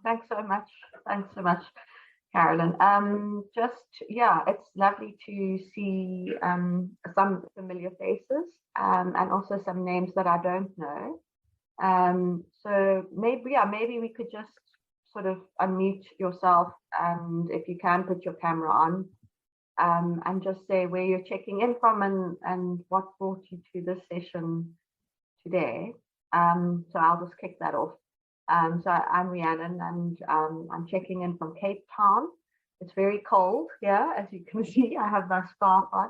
Thanks so much. Thanks so much, Carolyn. Yeah, it's lovely to see some familiar faces and also some names that I don't know. So maybe we could just sort of unmute yourself, and if you can put your camera on, and just say where you're checking in from and what brought you to this session today. So I'll just kick that off. So I'm Rhiannon, and I'm checking in from Cape Town. It's very cold here, as you can see. I have my scarf on,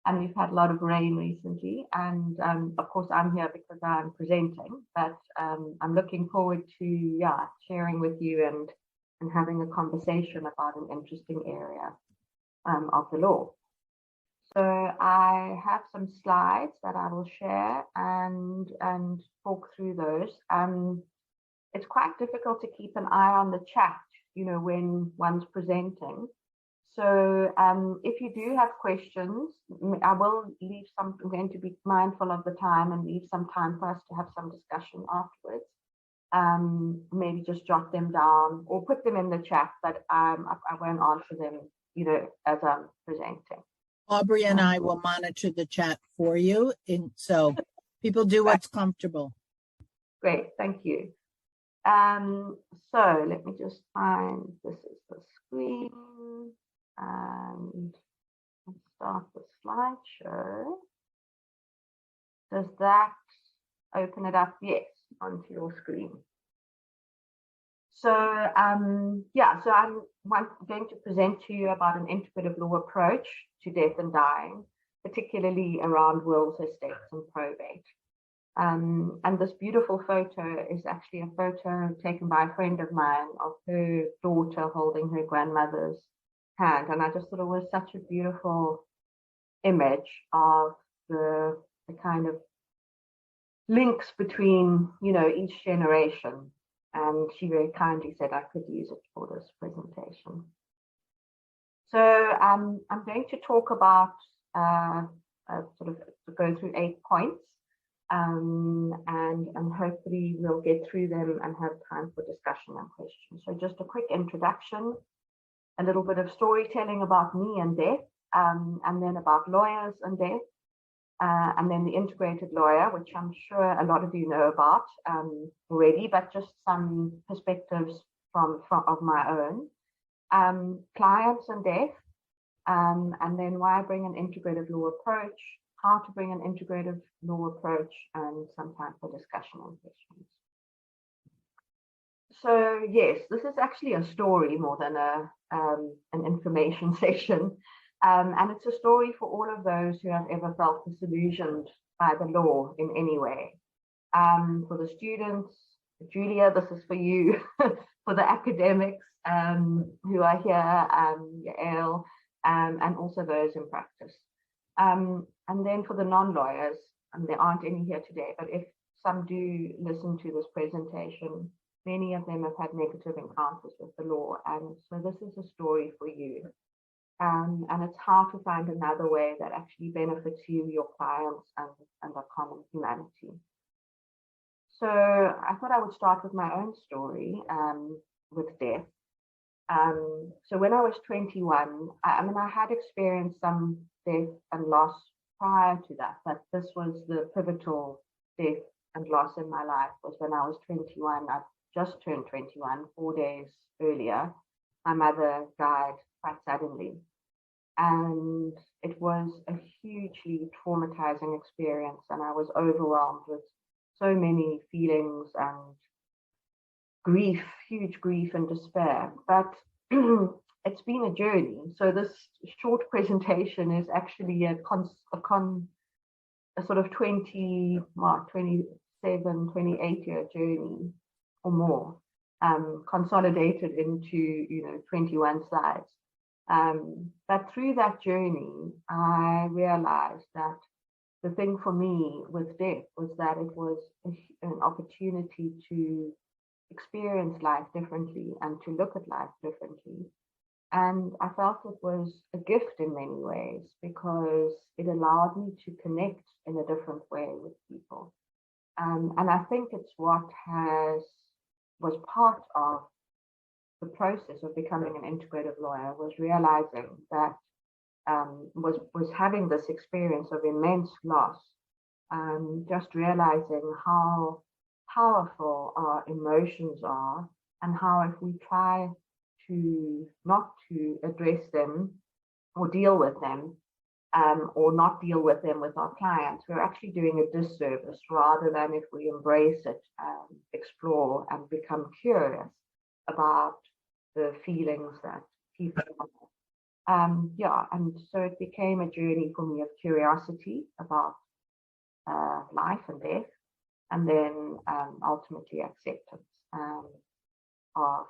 and we've had a lot of rain recently. And of course, I'm here because I'm presenting, but I'm looking forward to sharing with you and having a conversation about an interesting area of the law. So I have some slides that I will share and talk through those. It's quite difficult to keep an eye on the chat, when one's presenting. So if you do have questions, I will leave some. I'm going to be mindful of the time and leave some time for us to have some discussion afterwards. Maybe just jot them down or put them in the chat, but I won't answer them, as I'm presenting. Aubrey and I will monitor the chat for you, and so people do what's comfortable. Great, thank you. So let me just find, this is the screen, and let's start the slideshow. Does that open it up? Yes, onto your screen. So so I'm going to present to you about an integrative law approach to death and dying, particularly around wills, estates, and probate. And this beautiful photo is actually a photo taken by a friend of mine of her daughter holding her grandmother's hand. And I just thought it was such a beautiful image of the kind of links between, each generation. And she very kindly said I could use it for this presentation. So I'm going to talk about, sort of go through 8 points. And hopefully we'll get through them and have time for discussion and questions. So just a quick introduction, a little bit of storytelling about me and death, and then about lawyers and death, and then the integrated lawyer, which I'm sure a lot of you know about already, but just some perspectives from of my own, clients and death, and then why I bring an integrative law approach, how to bring an integrative law approach, and some time for discussion and questions. So yes, this is actually a story more than an information session. And it's a story for all of those who have ever felt disillusioned by the law in any way. For the students, Julia, this is for you. For the academics who are here, Yael, and also those in practice. And then for the non-lawyers, and there aren't any here today, but if some do listen to this presentation, many of them have had negative encounters with the law. And so this is a story for you. And it's how to find another way that actually benefits you, your clients, and the common humanity. So I thought I would start with my own story with death. So when I was 21, I had experienced some death and loss prior to that, but this was the pivotal death and loss in my life. Was when I was 21. I just turned 21, 4 days earlier. My mother died quite suddenly. And it was a hugely traumatizing experience, and I was overwhelmed with so many feelings and grief, huge grief and despair. But it's been a journey. So this short presentation is actually a sort of 27, 28-year journey or more, consolidated into 21 slides. But through that journey, I realized that the thing for me with death was that it was an opportunity to experience life differently and to look at life differently. And I felt it was a gift in many ways because it allowed me to connect in a different way with people. And I think it's what has was part of the process of becoming an integrative lawyer, was realizing that was having this experience of immense loss, just realizing how powerful our emotions are, and how if we try to not to address them or deal with them, or not deal with them with our clients, we're actually doing a disservice, rather than if we embrace it, explore and become curious about the feelings that people have. Yeah, and so it became a journey for me of curiosity about life and death, and then ultimately acceptance of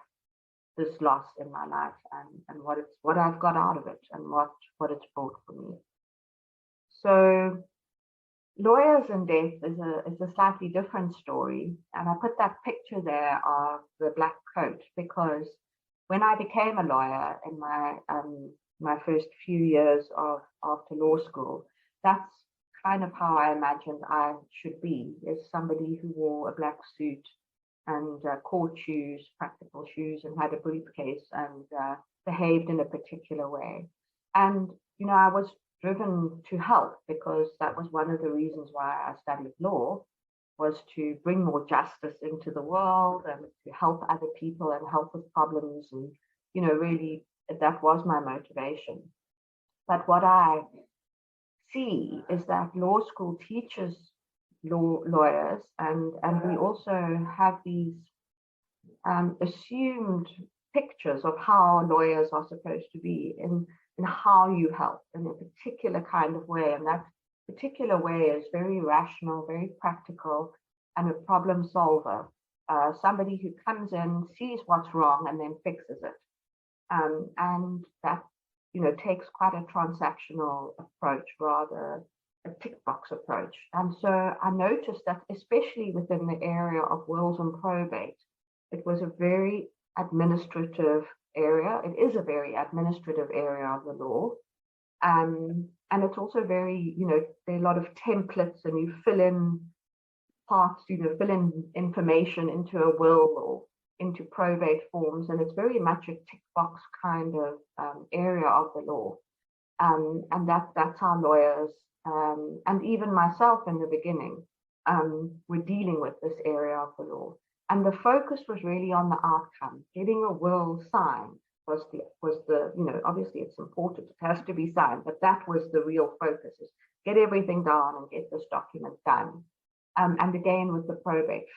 this loss in my life, and what I've got out of it, and what it's brought for me. So lawyers and death is a slightly different story, and I put that picture there of the black coat because when I became a lawyer in my first few years after law school, that's kind of how I imagined I should be, as somebody who wore a black suit and court shoes, practical shoes, and had a briefcase, and behaved in a particular way. And I was driven to help, because that was one of the reasons why I studied law, was to bring more justice into the world and to help other people and help with problems. And, really that was my motivation. But what I see is that law school teaches lawyers, and we also have these assumed pictures of how lawyers are supposed to be, in how you help in a particular kind of way. And that particular way is very rational, very practical, and a problem solver. Somebody who comes in, sees what's wrong, and then fixes it. And that, takes quite a transactional approach, rather a tick box approach. And so I noticed that, especially within the area of wills and probate, it was a very administrative area. It is a very administrative area of the law. And it's also very, there are a lot of templates, and you fill in parts, fill in information into a will or into probate forms. And it's very much a tick box kind of area of the law. And that's how lawyers, and even myself in the beginning, were dealing with this area of the law. And the focus was really on the outcome. Getting a will signed was the obviously it's important, it has to be signed, but that was the real focus, is get everything down and get this document done. And again, with the probate,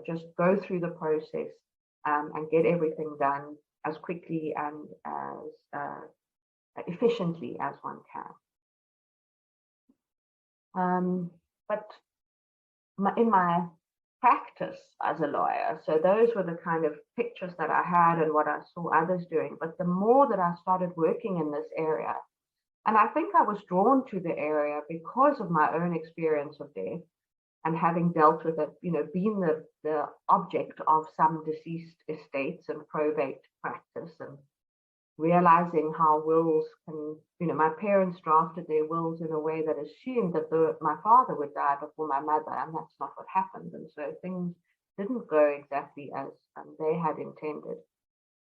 just go through the process, and get everything done as quickly and as efficiently as one can. But in my practice as a lawyer, so those were the kind of pictures that I had and what I saw others doing. But the more that I started working in this area, and I think I was drawn to the area because of my own experience of death, and having dealt with it, being the object of some deceased estates and probate practice, and realizing how wills can, my parents drafted their wills in a way that assumed that my father would die before my mother, and that's not what happened. And so things didn't go exactly as they had intended.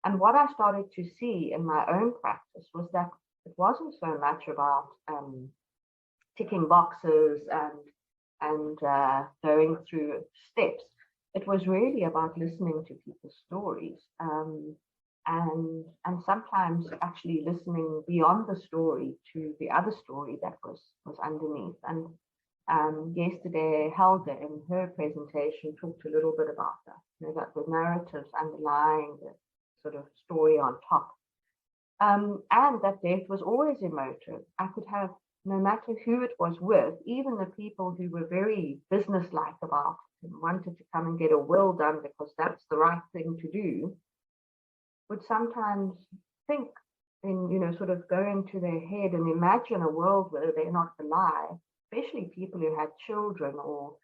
And what I started to see in my own practice was that it wasn't so much about ticking boxes and going through steps. It was really about listening to people's stories, and sometimes actually listening beyond the story to the other story that was underneath. And yesterday, Helga, in her presentation, talked a little bit about that, that the narratives underlying the sort of story on top, and that death was always emotive. I could have, no matter who it was with, even the people who were very businesslike about it and wanted to come and get a will done because that's the right thing to do, would sometimes think and, sort of go into their head and imagine a world where they're not alive, especially people who had children, or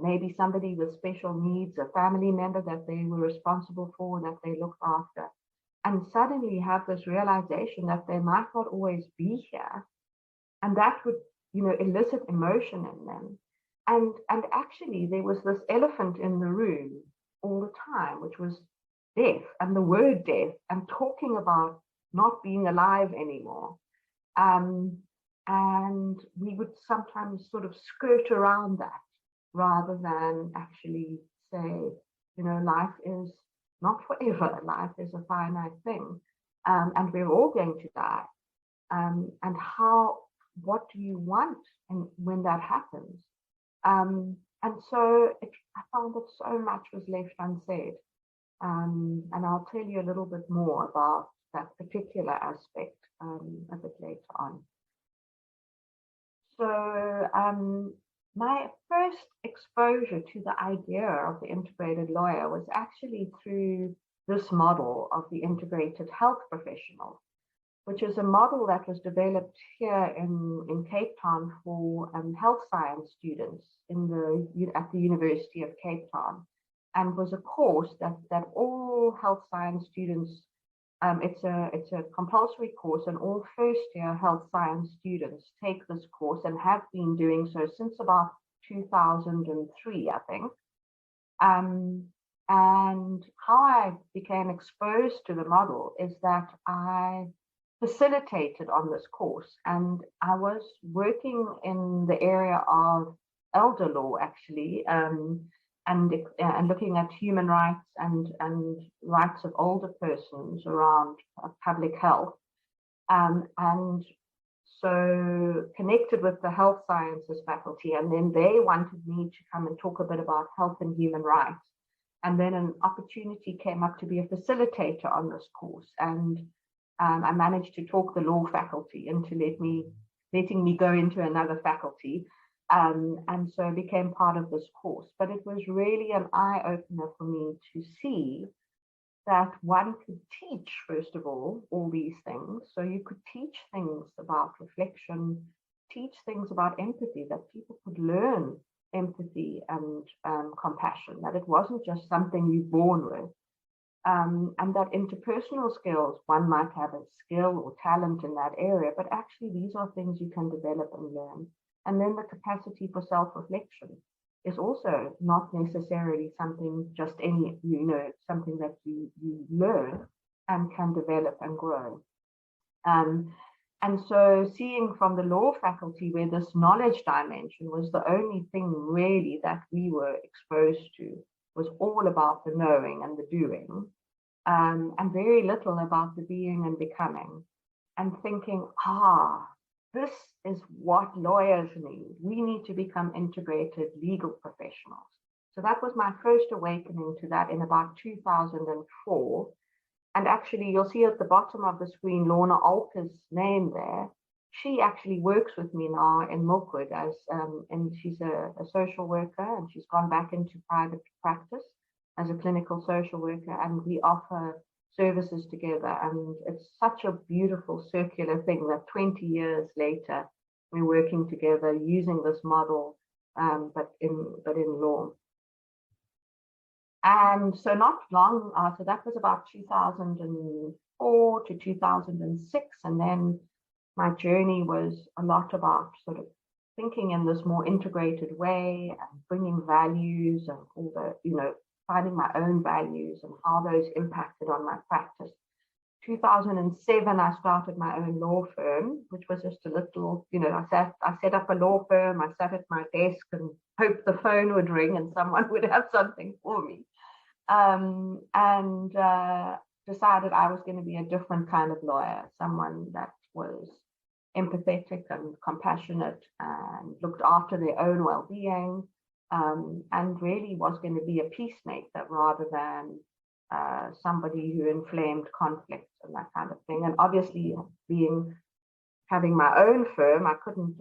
maybe somebody with special needs, a family member that they were responsible for, that they looked after, and suddenly have this realization that they might not always be here. And that would, elicit emotion in them. And actually, there was this elephant in the room all the time, which was death and the word death and talking about not being alive anymore. And we would sometimes sort of skirt around that rather than actually say, you know, life is not forever. Life is a finite thing, and we're all going to die. And what do you want when that happens? And so I found that so much was left unsaid. And I'll tell you a little bit more about that particular aspect a bit later on. So my first exposure to the idea of the integrated lawyer was actually through this model of the integrated health professional, which is a model that was developed here in Cape Town for health science students at the University of Cape Town, and was a course that all health science students, it's a compulsory course, and all first-year health science students take this course and have been doing so since about 2003, I think. And how I became exposed to the model is that I facilitated on this course, and I was working in the area of elder law, actually, and looking at human rights and rights of older persons around public health, and so connected with the health sciences faculty, and then they wanted me to come and talk a bit about health and human rights, and then an opportunity came up to be a facilitator on this course, and I managed to talk the law faculty into letting me go into another faculty. And so I became part of this course. But it was really an eye-opener for me to see that one could teach, first of all these things. So you could teach things about reflection, teach things about empathy, that people could learn empathy and compassion, that it wasn't just something you're born with. And that interpersonal skills, one might have a skill or talent in that area, but actually these are things you can develop and learn. And then the capacity for self-reflection is also not necessarily something just something that you learn and can develop and grow. And so seeing from the law faculty where this knowledge dimension was the only thing really that we were exposed to, was all about the knowing and the doing, and very little about the being and becoming, and thinking, this is what lawyers need. We need to become integrated legal professionals. So that was my first awakening to that in about 2004. And actually, you'll see at the bottom of the screen, Lorna Alker's name there. She actually works with me now in Milkwood and she's a social worker, and she's gone back into private practice as a clinical social worker, and we offer services together. And it's such a beautiful circular thing that 20 years later, we're working together using this model, but in law. And so not long after, that was about 2004 to 2006. And then my journey was a lot about sort of thinking in this more integrated way and bringing values and all the, finding my own values and how those impacted on my practice. 2007, I started my own law firm, which was just a little, I set up a law firm. I sat at my desk and hoped the phone would ring and someone would have something for me. And decided I was going to be a different kind of lawyer, someone that was empathetic and compassionate and looked after their own well-being, and really was going to be a peacemaker rather than somebody who inflamed conflict and that kind of thing. And obviously, having my own firm, I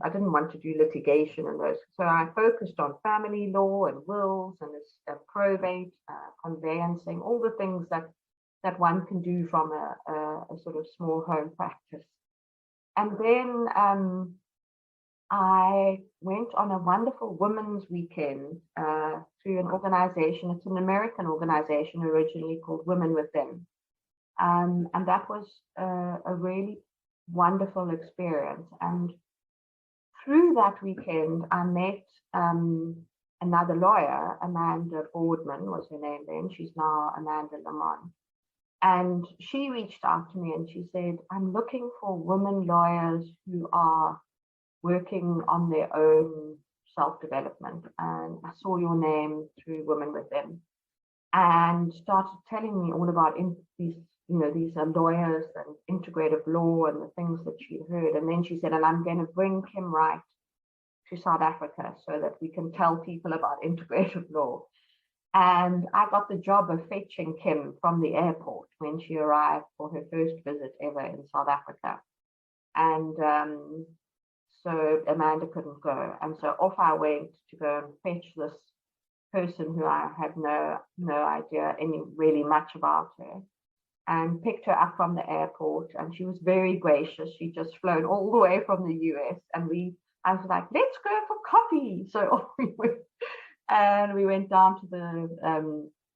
didn't want to do litigation and those. So I focused on family law and wills and probate, conveyancing, all the things that one can do from a sort of small home practice. And then I went on a wonderful women's weekend through an organization. It's an American organization originally called Women Within. And that was a really wonderful experience. And through that weekend, I met another lawyer, Amanda Boardman was her name then. She's now Amanda Lamont. And she reached out to me and she said, I'm looking for women lawyers who are working on their own self-development. And I saw your name through Women with Them, and started telling me all about these lawyers and integrative law and the things that she'd heard. And then she said, and I'm going to bring Kim Wright to South Africa so that we can tell people about integrative law. And I got the job of fetching Kim from the airport when she arrived for her first visit ever in South Africa. And so Amanda couldn't go. And so off I went to go and fetch this person who I had no idea really much about her, and picked her up from the airport. And she was very gracious. She'd just flown all the way from the US, and I was like, let's go for coffee. So off we went, and we went down to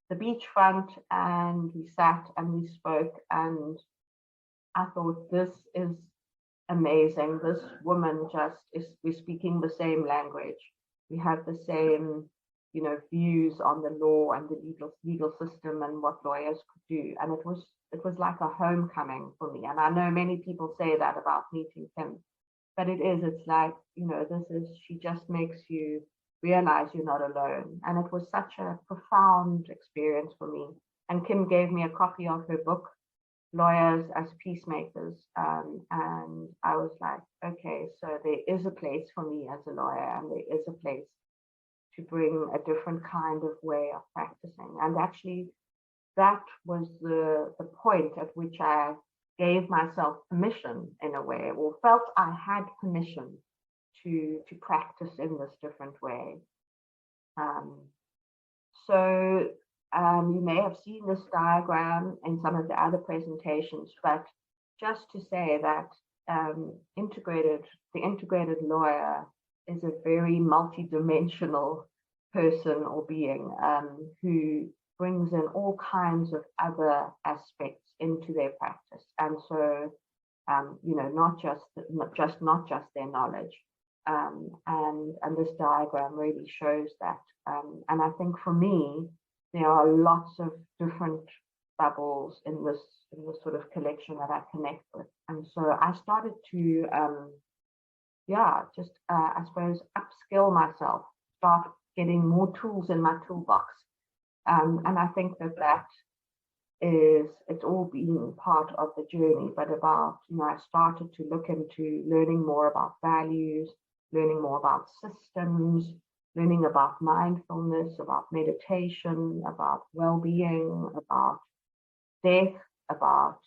the beachfront, and we sat and we spoke, and I thought, this is amazing. This woman we're speaking the same language. We have the same views on the law and the legal system and what lawyers could do. And it was like a homecoming for me. And I know many people say that about meeting Kim, but it's like, she just makes you realize you're not alone. And it was such a profound experience for me. And Kim gave me a copy of her book, Lawyers as Peacemakers. And I was like, okay, so there is a place for me as a lawyer, and there is a place to bring a different kind of way of practicing. And actually, that was the point at which I gave myself permission, in a way, or felt I had permission to practice in this different way. You may have seen this diagram in some of the other presentations, but just to say that the integrated lawyer is a very multidimensional person or being who brings in all kinds of other aspects into their practice. And so, not just their knowledge. And this diagram really shows that. And I think for me, there are lots of different bubbles in this sort of collection that I connect with. And so I started to, I suppose, upskill myself, start getting more tools in my toolbox. And I think that it's all been part of the journey, but about, I started to look into learning more about values, learning more about systems, learning about mindfulness, about meditation, about well-being, about death, about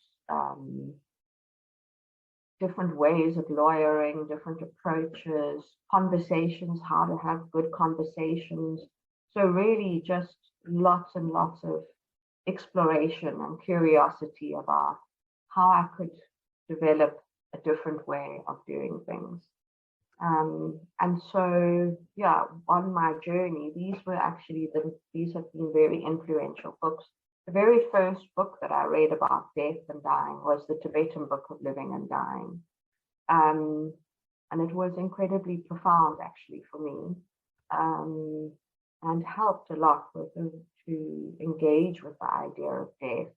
different ways of lawyering, different approaches, conversations, how to have good conversations. So really just lots and lots of exploration and curiosity about how I could develop a different way of doing things. And so, on my journey, these have been very influential books. The very first book that I read about death and dying was the Tibetan Book of Living and Dying. And it was incredibly profound, actually, for me, and helped a lot to engage with the idea of death.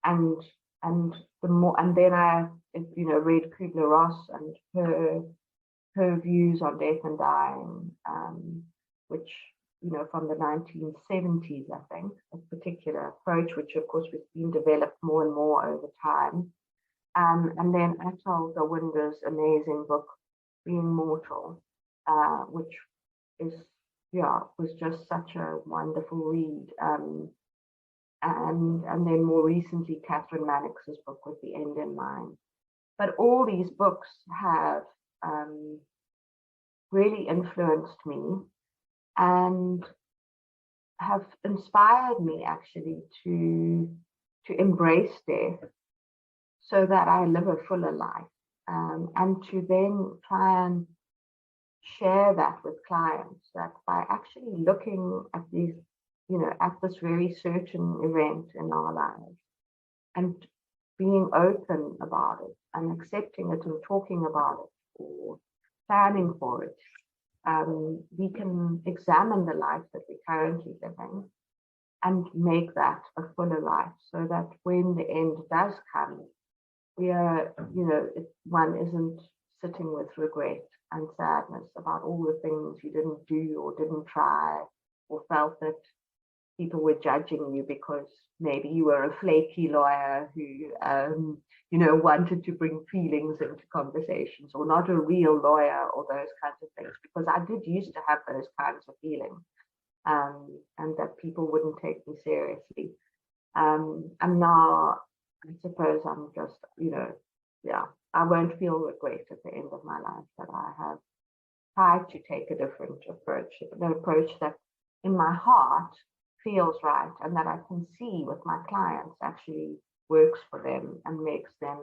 And then I, read Kubler-Ross and her views on death and dying, which, from the 1970s, I think, a particular approach, which of course was being developed more and more over time. And then Atal Gawinder's amazing book, Being Mortal, which was just such a wonderful read. And then more recently, Catherine Mannix's book, With the End in Mind. But all these books have really influenced me and have inspired me, actually, to embrace death so that I live a fuller life, and to then try and share that with clients, that by actually looking at these, at this very certain event in our lives and being open about it and accepting it and talking about it or planning for it, we can examine the life that we're currently living and make that a fuller life, so that when the end does come, we are, one isn't sitting with regret and sadness about all the things you didn't do or didn't try, or felt that people were judging you because maybe you were a flaky lawyer who, wanted to bring feelings into conversations, or not a real lawyer, or those kinds of things. Because I did used to have those kinds of feelings, and that people wouldn't take me seriously. And now, I suppose I'm just, I won't feel regret at the end of my life that I have tried to take a different approach, an approach that in my heart feels right, and that I can see with my clients actually works for them and makes them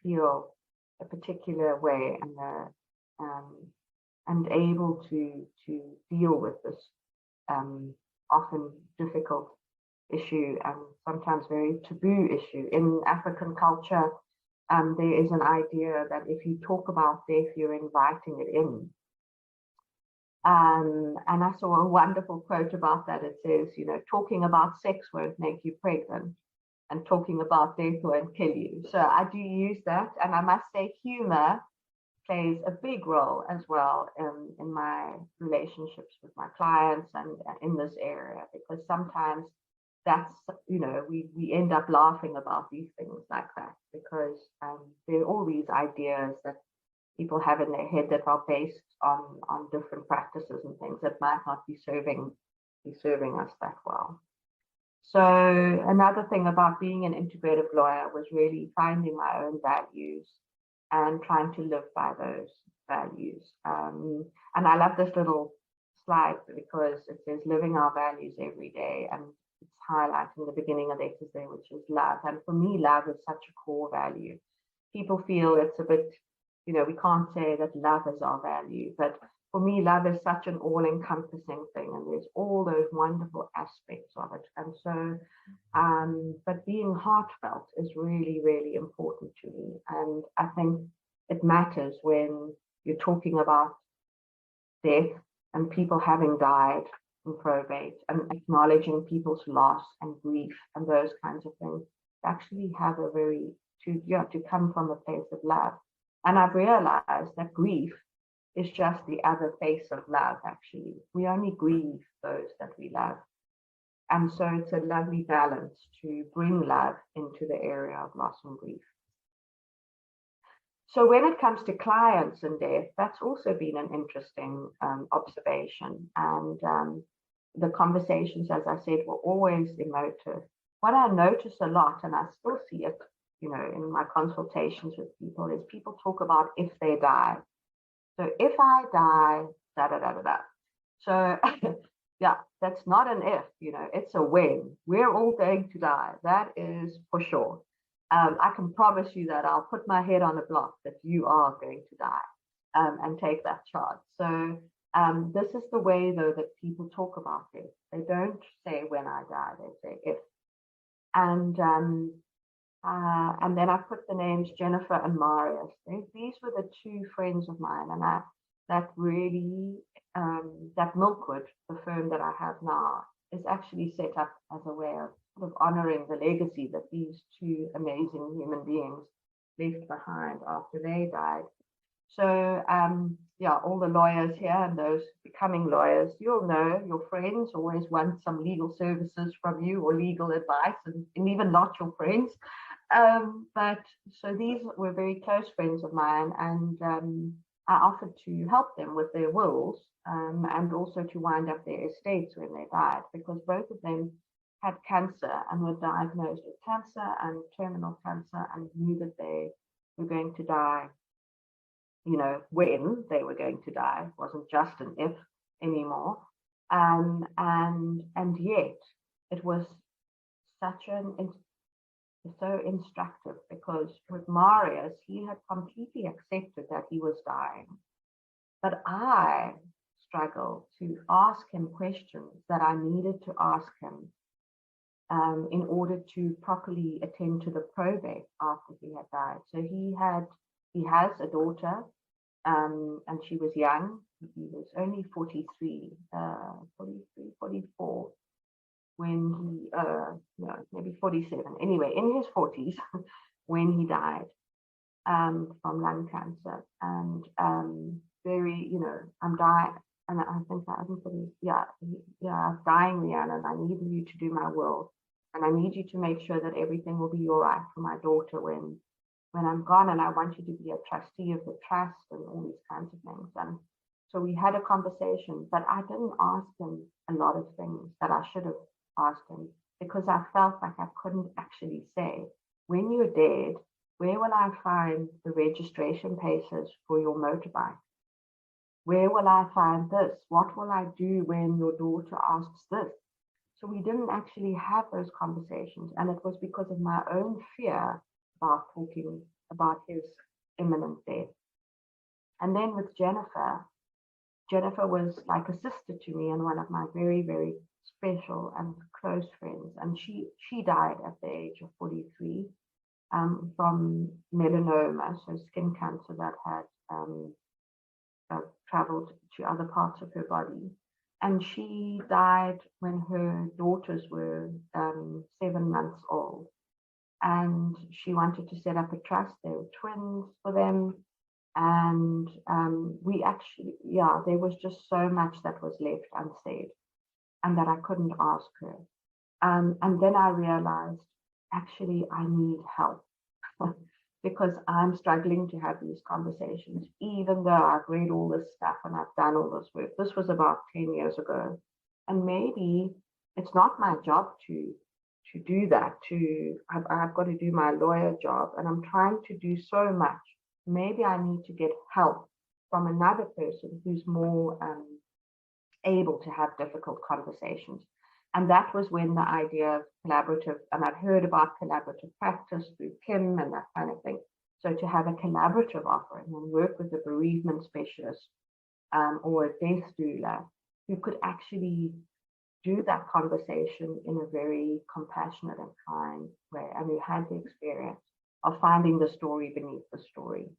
feel a particular way, and able to deal with this often difficult issue, and sometimes very taboo issue. In African culture, there is an idea that if you talk about death, you're inviting it in. And I saw a wonderful quote about that. It says, talking about sex won't make you pregnant, and talking about death won't kill you. So I do use that. And I must say, humor plays a big role as well in my relationships with my clients and in this area, because sometimes that's, we end up laughing about these things like that, because there are all these ideas that people have in their head that are based on different practices and things that might not be serving us that well. So another thing about being an integrative lawyer was really finding my own values and trying to live by those values. And I love this little slide because it says living our values every day, and it's highlighting the beginning of the exercise, which is love. And for me, love is such a core value. People feel it's a bit, we can't say that love is our value, but for me, love is such an all-encompassing thing, and there's all those wonderful aspects of it. And so, but being heartfelt is really, really important to me. And I think it matters when you're talking about death and people having died in probate, and acknowledging people's loss and grief and those kinds of things. Actually have to come from a place of love. And I've realized that grief is just the other face of love, actually. We only grieve those that we love. And so it's a lovely balance to bring love into the area of loss and grief. So when it comes to clients and death, that's also been an interesting observation. And the conversations, as I said, were always emotive. What I notice a lot, and I still see it, in my consultations with people, is people talk about if they die. So if I die, da da da da da. So yeah, that's not an if, it's a when. We're all going to die. That is for sure. I can promise you that I'll put my head on a block that you are going to die, and take that charge. So this is the way, though, that people talk about it. They don't say when I die, they say if. And then I put the names Jennifer and Marius. These were the two friends of mine, and that really, that Milkwood, the firm that I have now, is actually set up as a way of sort of honoring the legacy that these two amazing human beings left behind after they died. So, all the lawyers here and those becoming lawyers, you'll know your friends always want some legal services from you or legal advice, and even not your friends. But so these were very close friends of mine, and I offered to help them with their wills, and also to wind up their estates when they died, because both of them had cancer and were diagnosed with cancer and terminal cancer, and knew that they were going to die, when they were going to die. It wasn't just an if anymore. And yet it was so instructive, because with Marius, he had completely accepted that he was dying. But I struggled to ask him questions that I needed to ask him in order to properly attend to the probate after he had died. So he has a daughter and she was young. He was only 43, 44 when he, no, maybe 47. Anyway, in his 40s when he died from lung cancer. And very, I'm dying. And I think I haven't put his, I'm dying, Rhiannon. I need you to do my will. And I need you to make sure that everything will be all right for my daughter when I'm gone. And I want you to be a trustee of the trust and all these kinds of things. And so we had a conversation, but I didn't ask him a lot of things that I should have asked him, because I felt like I couldn't actually say, when you're dead, where will I find the registration papers for your motorbike? Where will I find this? What will I do when your daughter asks this? So we didn't actually have those conversations. And it was because of my own fear about talking about his imminent death. And then with Jennifer was like a sister to me and one of my very, very special and close friends. And she died at the age of 43 from melanoma, so skin cancer that had traveled to other parts of her body. And she died when her daughters were 7 months old. And she wanted to set up a trust. They were twins for them. And we actually, there was just so much that was left unsaid and that I couldn't ask her. And then I realized, actually, I need help because I'm struggling to have these conversations, even though I've read all this stuff and I've done all this work. This was about 10 years ago. And maybe it's not my job to do that. I've got to do my lawyer job, and I'm trying to do so much. Maybe I need to get help from another person who's more able to have difficult conversations. And that was when the idea of collaborative, and I'd heard about collaborative practice through Kim and that kind of thing. So to have a collaborative offering and work with a bereavement specialist or a death doula who could actually do that conversation in a very compassionate and kind way, and who had the experience of finding the story beneath the story.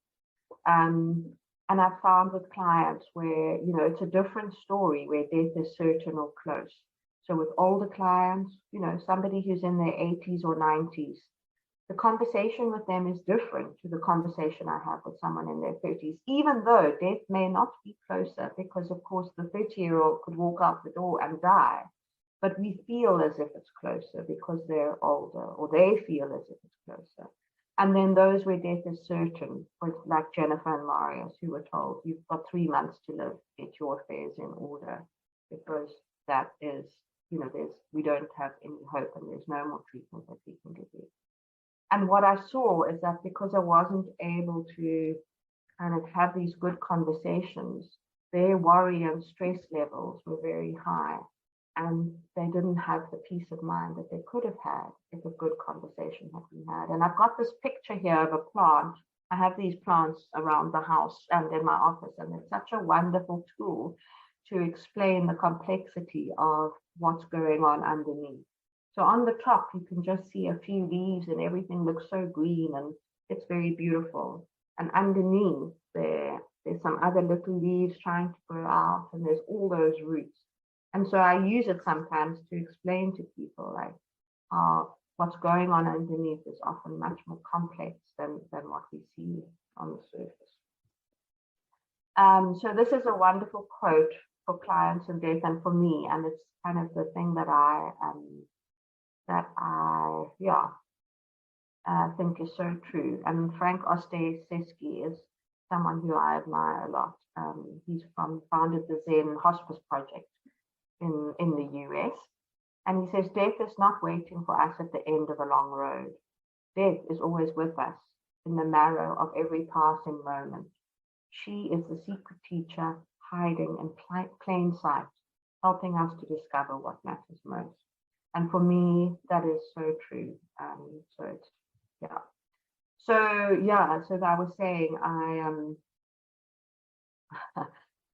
And I've found with clients where, it's a different story where death is certain or close. So with older clients, somebody who's in their 80s or 90s, the conversation with them is different to the conversation I have with someone in their 30s, even though death may not be closer, because of course the 30-year-old could walk out the door and die, but we feel as if it's closer because they're older, or they feel as if it's closer. And then those where death is certain, like Jennifer and Marius, who were told, you've got 3 months to live, get your affairs in order, because that is, we don't have any hope and there's no more treatment that we can give you. And what I saw is that because I wasn't able to kind of have these good conversations, their worry and stress levels were very high. And they didn't have the peace of mind that they could have had if a good conversation had been had. And I've got this picture here of a plant. I have these plants around the house and in my office, and it's such a wonderful tool to explain the complexity of what's going on underneath. So on the top, you can just see a few leaves and everything looks so green and it's very beautiful. And underneath there's some other little leaves trying to grow out, and there's all those roots. And so I use it sometimes to explain to people like what's going on underneath is often much more complex than what we see on the surface. So this is a wonderful quote for clients in death and for me, and it's kind of the thing that I think is so true. And Frank Ostaseski is someone who I admire a lot. He's founded the Zen Hospice Project in the US. And he says, death is not waiting for us at the end of a long road. Death is always with us in the marrow of every passing moment. She is the secret teacher hiding in plain sight, helping us to discover what matters most. And for me, that is so true. So I was saying,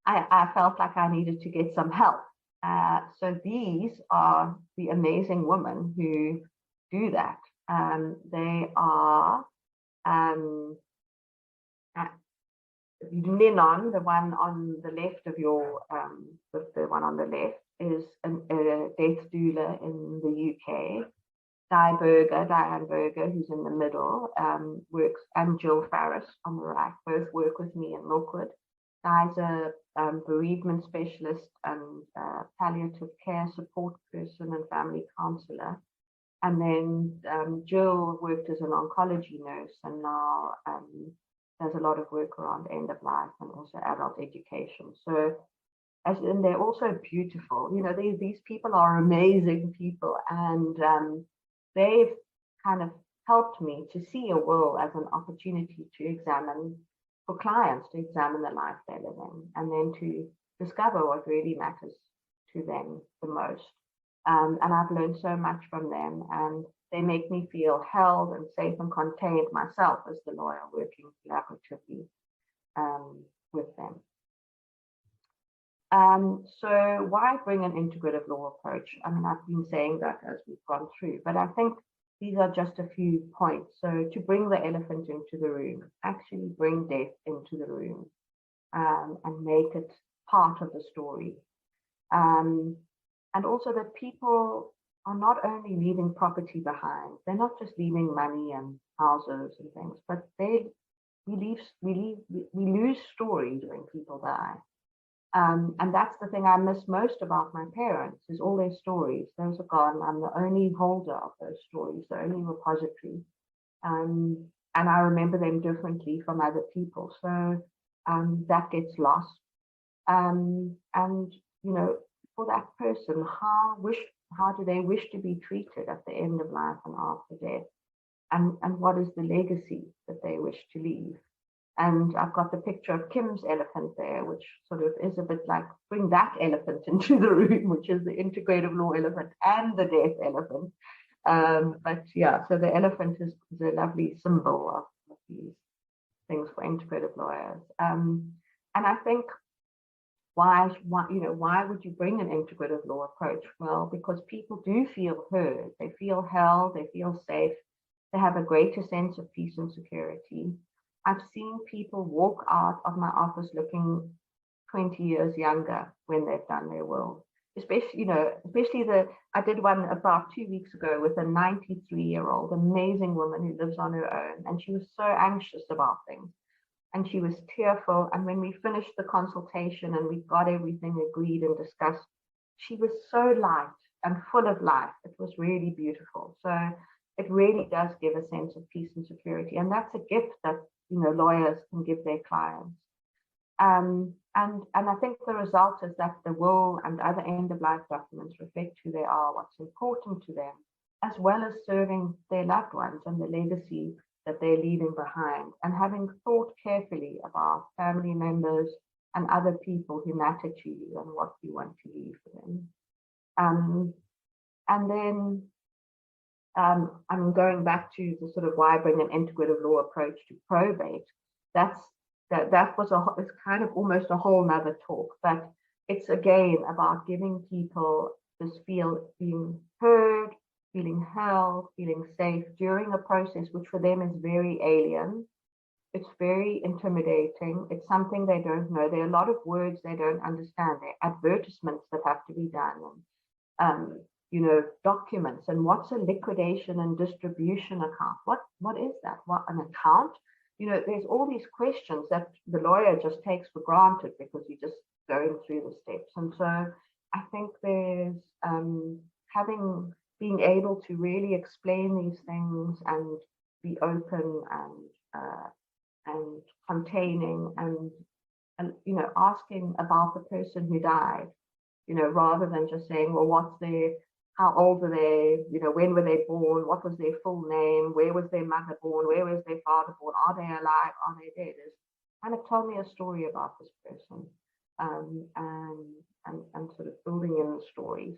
I felt like I needed to get some help. So these are the amazing women who do that. They are Rhiannon, the one on the left of your, the one on the left, is a death doula in the UK. Diane Berger, who's in the middle, works, and Jill Farris on the right, both work with me in Milkwood. Di's a bereavement specialist and palliative care support person and family counsellor. And then Jill worked as an oncology nurse and now does a lot of work around end of life and also adult education. So, and they're also beautiful. You know, these people are amazing people, and they've kind of helped me to see a will as an opportunity to examine, for clients to examine the life they're living, and then to discover what really matters to them the most. And I've learned so much from them, and they make me feel held and safe and contained myself as the lawyer working collaboratively with them. So why bring an integrative law approach? I mean, I've been saying that as we've gone through, but I think these are just a few points. So to bring the elephant into the room, actually bring death into the room and make it part of the story. And also that people are not only leaving property behind, they're not just leaving money and houses and things, but we lose stories when people die. And that's the thing I miss most about my parents, is all their stories. Those are gone. I'm the only holder of those stories, the only repository. And I remember them differently from other people. So that gets lost. And, you know, for that person, how do they wish to be treated at the end of life and after death? And what is the legacy that they wish to leave? And I've got the picture of Kim's elephant there, which sort of is a bit like, bring that elephant into the room, which is the integrative law elephant and the death elephant. But yeah, so the elephant is a lovely symbol of these things for integrative lawyers. And I think why would you bring an integrative law approach? Well, because people do feel heard, they feel held, they feel safe, they have a greater sense of peace and security. I've seen people walk out of my office looking 20 years younger when they've done their will. Especially I did one about 2 weeks ago with a 93-year-old amazing woman who lives on her own, and she was so anxious about things, and she was tearful. And when we finished the consultation and we got everything agreed and discussed, she was so light and full of life. It was really beautiful. So it really does give a sense of peace and security, and that's a gift that lawyers can give their clients. And I think the result is that the will and other end-of-life documents reflect who they are, what's important to them, as well as serving their loved ones and the legacy that they're leaving behind, and having thought carefully about family members and other people who matter to you and what you want to leave for them. And then I'm going back to the sort of why bring an integrative law approach to probate. It's kind of almost a whole nother talk, but it's again about giving people this being heard, feeling held, feeling safe during a process which for them is very alien. It's very intimidating. It's something they don't know. There are a lot of words they don't understand. There are advertisements that have to be done. Documents, and what's a liquidation and distribution account? What is that? What an account? There's all these questions that the lawyer just takes for granted because you're just going through the steps. And so I think there's being able to really explain these things and be open and containing and asking about the person who died, rather than just saying, well, how old were they? When were they born? What was their full name? Where was their mother born? Where was their father born? Are they alive? Are they dead? It's kind of tell me a story about this person, and sort of building in the stories.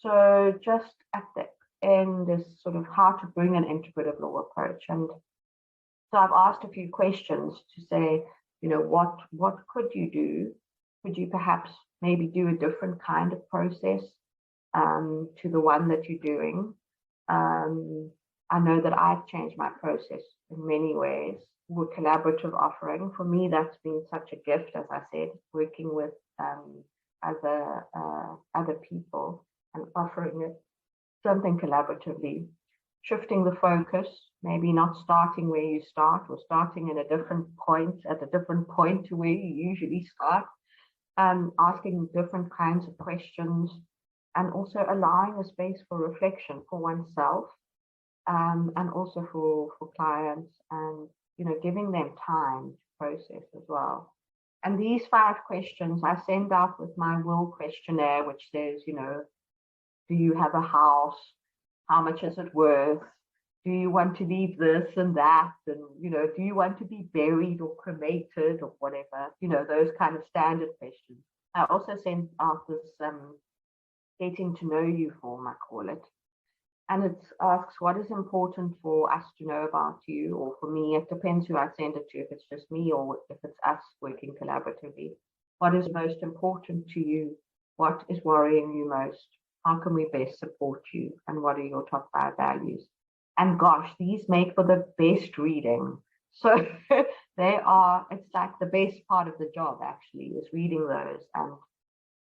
So just at the end is sort of how to bring an integrative law approach. And so I've asked a few questions to say, what could you do? Could you perhaps maybe do a different kind of process to the one that you're doing? I know that I've changed my process in many ways. collaborative offering. For me, that's been such a gift, as I said, working with other people and offering it something collaboratively, shifting the focus, maybe not starting where you start or starting at a different point to where you usually start, asking different kinds of questions, and also allowing a space for reflection for oneself, and also for clients, and giving them time to process as well. And these 5 questions I send out with my will questionnaire, which says, do you have a house? How much is it worth? Do you want to leave this and that? And, do you want to be buried or cremated or whatever? Those kind of standard questions. I also sent out this getting to know you form, I call it. And it asks what is important for us to know about you, or for me. It depends who I send it to, if it's just me or if it's us working collaboratively. What is most important to you? What is worrying you most? How can we best support you? And what are your top 5 values? And gosh, these make for the best reading. So it's like the best part of the job, actually, is reading those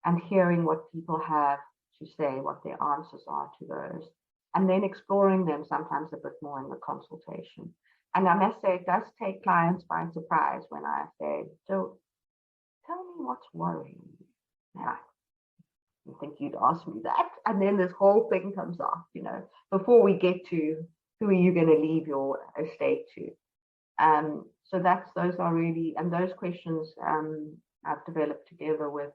and hearing what people have to say, what their answers are to those, and then exploring them sometimes a bit more in the consultation. And I must say, it does take clients by surprise when I say, so tell me what's worrying you. Now, I think you'd ask me that. And then this whole thing comes off, before we get to who are you going to leave your estate to. So those are really, and those questions I've developed together with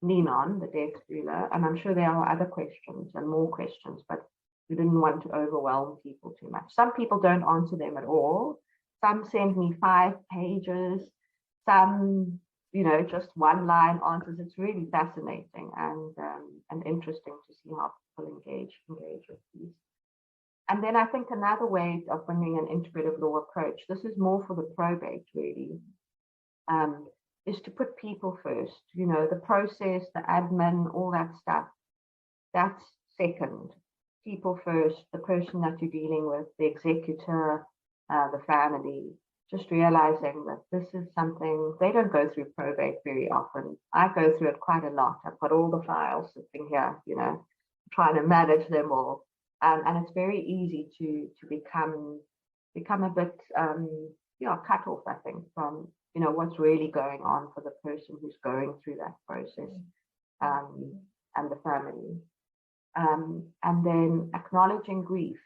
Rhiannon, the death doula, and I'm sure there are other questions and more questions, but we didn't want to overwhelm people too much. Some people don't answer them at all. Some send me 5 pages. Some, just 1-line answers. It's really fascinating and interesting to see how people engage with these. And then I think another way of bringing an integrative law approach, this is more for the probate really, is to put people first. The process, the admin, all that stuff, that's second. People first, the person that you're dealing with, the executor, the family, just realizing that this is something, they don't go through probate very often. I go through it quite a lot. I've got all the files sitting here, trying to manage them all. And it's very easy to become a bit cut off, I think, from what's really going on for the person who's going through that process, and the family. And then acknowledging grief,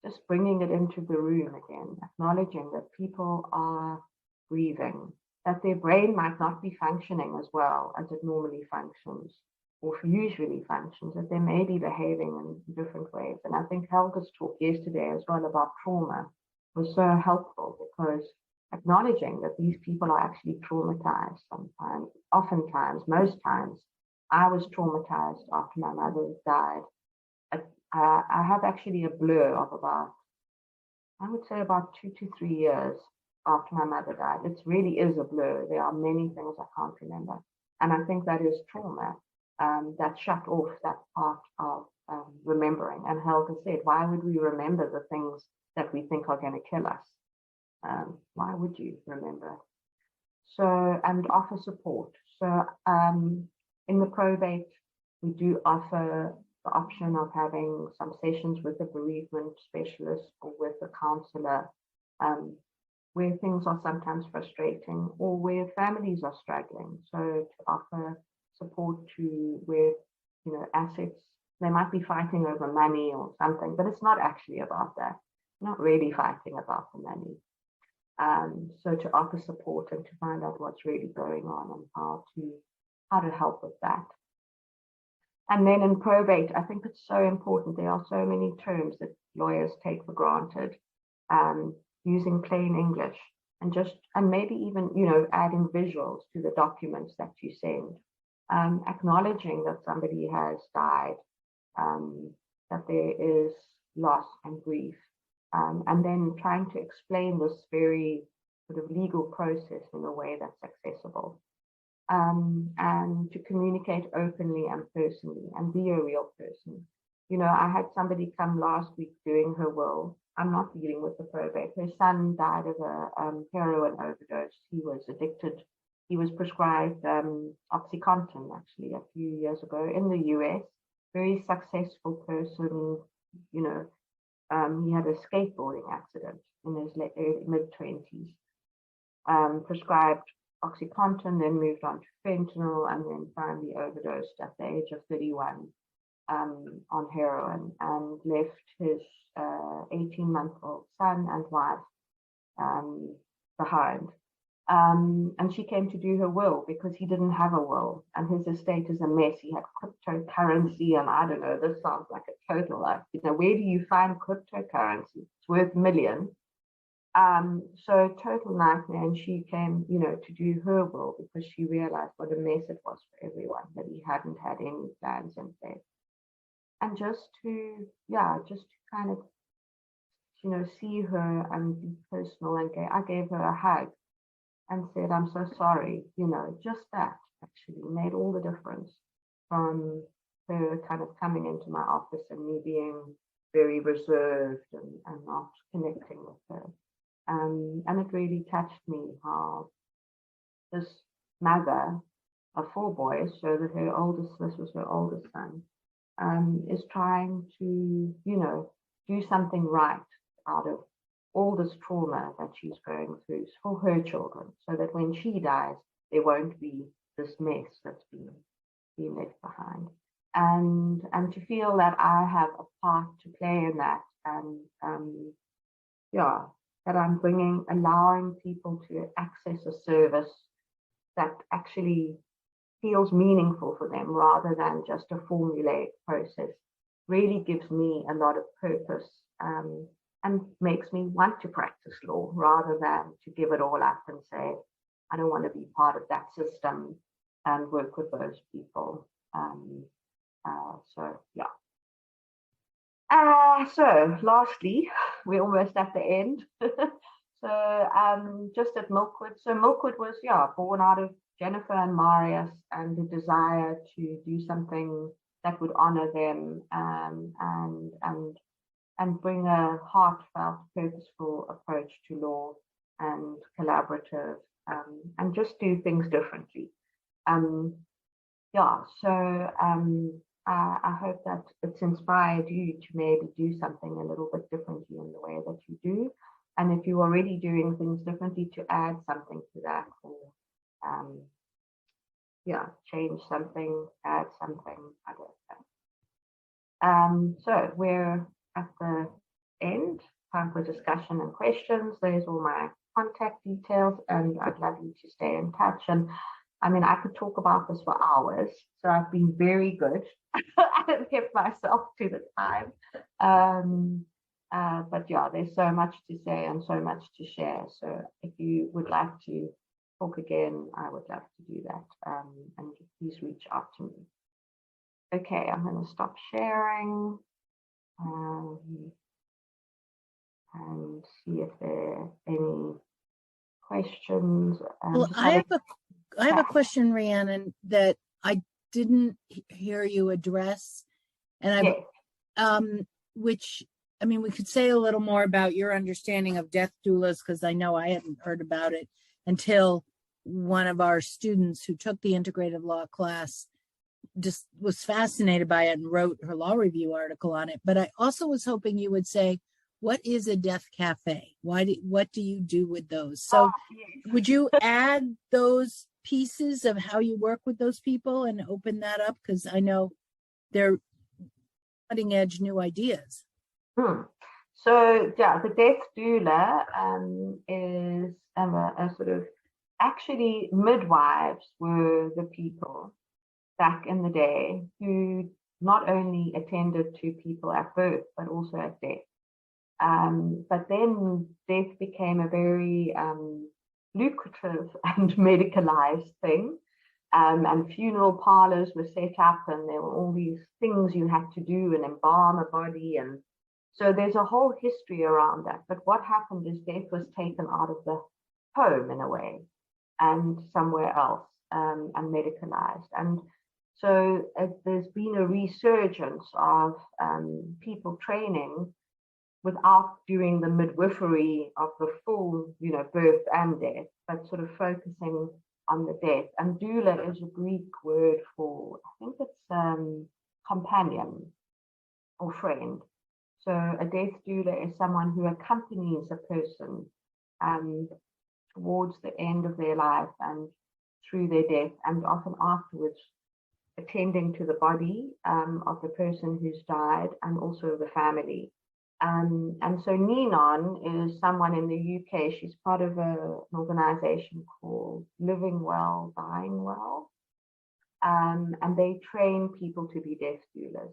just bringing it into the room again, acknowledging that people are grieving, that their brain might not be functioning as well as it normally functions, or usually functions, that they may be behaving in different ways. And I think Helga's talk yesterday as well about trauma was so helpful, because acknowledging that these people are actually traumatized sometimes, oftentimes, most times. I was traumatized after my mother died. I have actually a blur of about 2 to 3 years after my mother died. It really is a blur. There are many things I can't remember. And I think that is trauma. That shut off that part of remembering. And Helga said, why would we remember the things that we think are going to kill us? Why would you remember? So, and offer support. So in the probate, we do offer the option of having some sessions with a bereavement specialist or with a counselor, where things are sometimes frustrating or where families are struggling. So to offer support to where, assets, they might be fighting over money or something, but it's not actually about that. Not really fighting about the money. So to offer support and to find out what's really going on and how to help with that. And then in probate, I think it's so important. There are so many terms that lawyers take for granted, using plain English and maybe even, adding visuals to the documents that you send, acknowledging that somebody has died, that there is loss and grief, and then trying to explain this very sort of legal process in a way that's accessible. And to communicate openly and personally and be a real person. I had somebody come last week doing her will, I'm not dealing with the probate. Her son died of a heroin overdose. He was addicted. He was prescribed OxyContin actually a few years ago in the US. Very successful person, you know. He had a skateboarding accident in his mid-20s. Prescribed OxyContin, then moved on to fentanyl, and then finally overdosed at the age of 31 on heroin, and left his 18-month-old son and wife behind. And she came to do her will because he didn't have a will, and his estate is a mess. He had cryptocurrency, and I don't know, this sounds like a total, like, you know, where do you find cryptocurrency? It's worth millions. So total nightmare, and she came, you know, to do her will because she realized what a mess it was for everyone, that he hadn't had any plans in place. And just to kind of, you know, see her and be personal, and I gave her a hug and said, I'm so sorry, you know, just that actually made all the difference, from her kind of coming into my office and me being very reserved and not connecting with her. And it really touched me how this mother of 4 boys, so that this was her oldest son, is trying to, you know, do something right out of all this trauma that she's going through for her children, so that when she dies, there won't be this mess that's been left behind. And to feel that I have a part to play in that, and that I'm allowing people to access a service that actually feels meaningful for them rather than just a formulaic process, really gives me a lot of purpose, and makes me want to practice law rather than to give it all up and say, I don't want to be part of that system and work with those people. So lastly, we're almost at the end. So just at Milkwood. So Milkwood was, born out of Jennifer and Marius and the desire to do something that would honor them, and bring a heartfelt, purposeful approach to law and collaborative, and just do things differently. I hope that it's inspired you to maybe do something a little bit differently in the way that you do. And if you're already doing things differently, to add something to that, or change something, add something, I don't know. So we're at the end, time for discussion and questions. There's all my contact details, and I'd love you to stay in touch. And I mean, I could talk about this for hours, so I've been very good. I've kept myself to the time. But there's so much to say and so much to share. So if you would like to talk again, I would love to do that. And please reach out to me. Okay, I'm going to stop sharing and see if there are any questions. Well, I have a question, Rhiannon, that I didn't hear you address, and which, I mean, we could say a little more about your understanding of death doulas, because I know I hadn't heard about it until one of our students who took the integrative law class just was fascinated by it and wrote her law review article on it. But I also was hoping you would say, what is a death cafe? What do you do with those? So would you add those pieces of how you work with those people and open that up? Because I know they're cutting edge new ideas. So the death doula is a sort of, actually midwives were the people back in the day who not only attended to people at birth, but also at death. But then death became a very lucrative and medicalized thing. And funeral parlors were set up, and there were all these things you had to do and embalm a body. And so there's a whole history around that. But what happened is death was taken out of the home in a way and somewhere else, and medicalized. And so there's been a resurgence of people training without doing the midwifery of the full, birth and death, but sort of focusing on the death. And doula is a Greek word for, I think it's companion or friend. So a death doula is someone who accompanies a person towards the end of their life and through their death, and often afterwards attending to the body of the person who's died and also the family. And so Rhiannon is someone in the UK. She's part of an organization called Living Well, Dying Well. And they train people to be death doulas.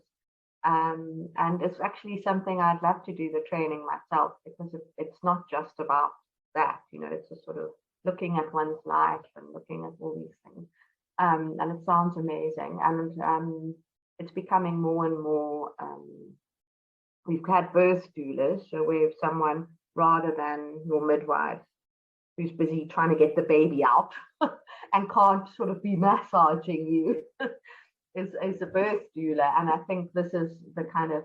And it's actually something I'd love to do the training myself, because it's not just about that, it's a sort of looking at one's life and looking at all these things. And it sounds amazing. And it's becoming more and more, we've had birth doulas, so we have someone rather than your midwife who's busy trying to get the baby out and can't sort of be massaging you is a birth doula. And I think this is the kind of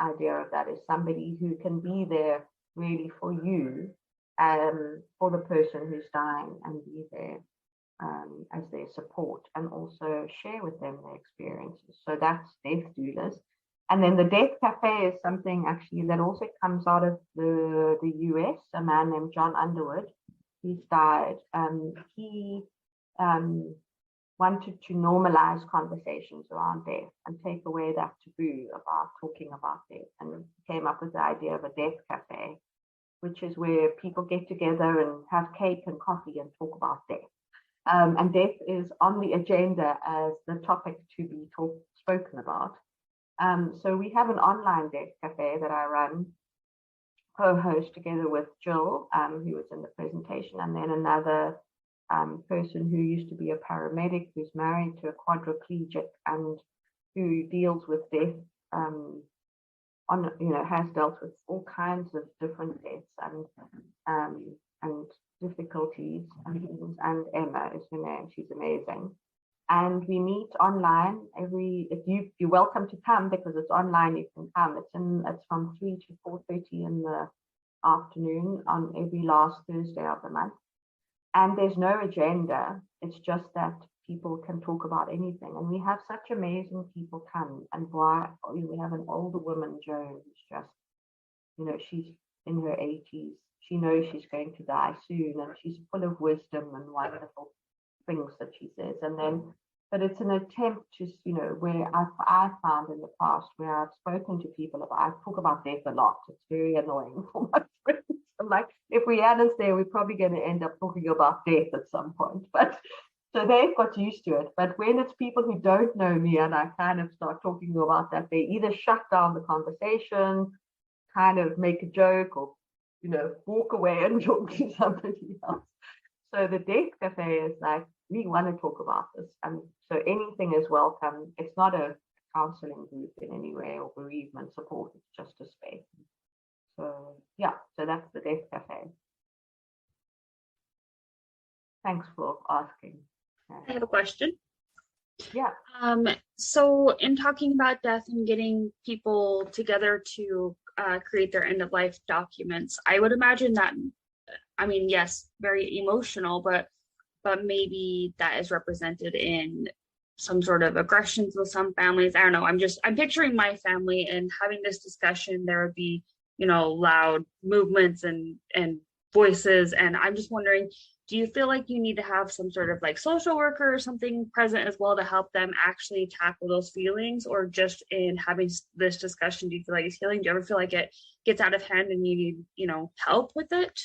idea of that, is somebody who can be there really for you, for the person who's dying, and be there as their support, and also share with them their experiences. So that's death doulas. And then the Death Cafe is something actually that also comes out of the US. A man named John Underwood, he's died. He wanted to normalize conversations around death and take away that taboo about talking about death, and came up with the idea of a Death Cafe, which is where people get together and have cake and coffee and talk about death. And death is on the agenda as the topic to be spoken about. So we have an online Death Cafe that I run, co-host together with Jill, who was in the presentation, and then another person who used to be a paramedic, who's married to a quadriplegic and who deals with death, has dealt with all kinds of different deaths and difficulties and things. And Emma is her name. She's amazing. And we meet online if you're welcome to come, because it's online, you can come. It's from 3 to 4:30 in the afternoon on every last Thursday of the month. And there's no agenda. It's just that people can talk about anything. And we have such amazing people come. And we have an older woman, Joan, who's just, she's in her 80s. She knows she's going to die soon, and she's full of wisdom and wonderful things that she says. And then, but it's an attempt to, where I found in the past where I've spoken to people I talk about death a lot. It's very annoying for my friends. I'm like, if Rhiannon's there, we're probably going to end up talking about death at some point. But so they've got used to it. But when it's people who don't know me and I kind of start talking about that, they either shut down the conversation, kind of make a joke, or walk away and talk to somebody else. So the Death Cafe is like, we want to talk about this. And so anything is welcome. It's not a counseling group in any way or bereavement support. It's just a space. So yeah, so that's the Death Cafe. Thanks for asking. I have a question. Yeah. So in talking about death and getting people together to create their end of life documents, I would imagine that, yes, very emotional, but maybe that is represented in some sort of aggressions with some families. I don't know. I'm picturing my family and having this discussion. There would be, loud movements and voices. And I'm just wondering, do you feel like you need to have some sort of like social worker or something present as well to help them actually tackle those feelings? Or just in having this discussion, do you feel like it's healing? Do you ever feel like it gets out of hand and you need, help with it?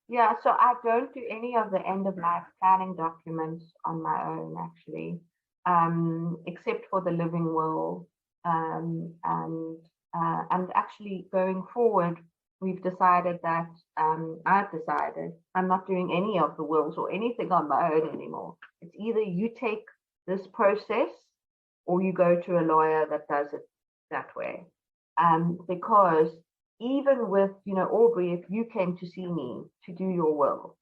Yeah, so I don't do any of the end of life planning documents on my own, actually, except for the living will. And actually going forward, we've decided that I've decided I'm not doing any of the wills or anything on my own anymore. It's either you take this process or you go to a lawyer that does it that way. Because even with, Aubrey, if you came to see me to do your will,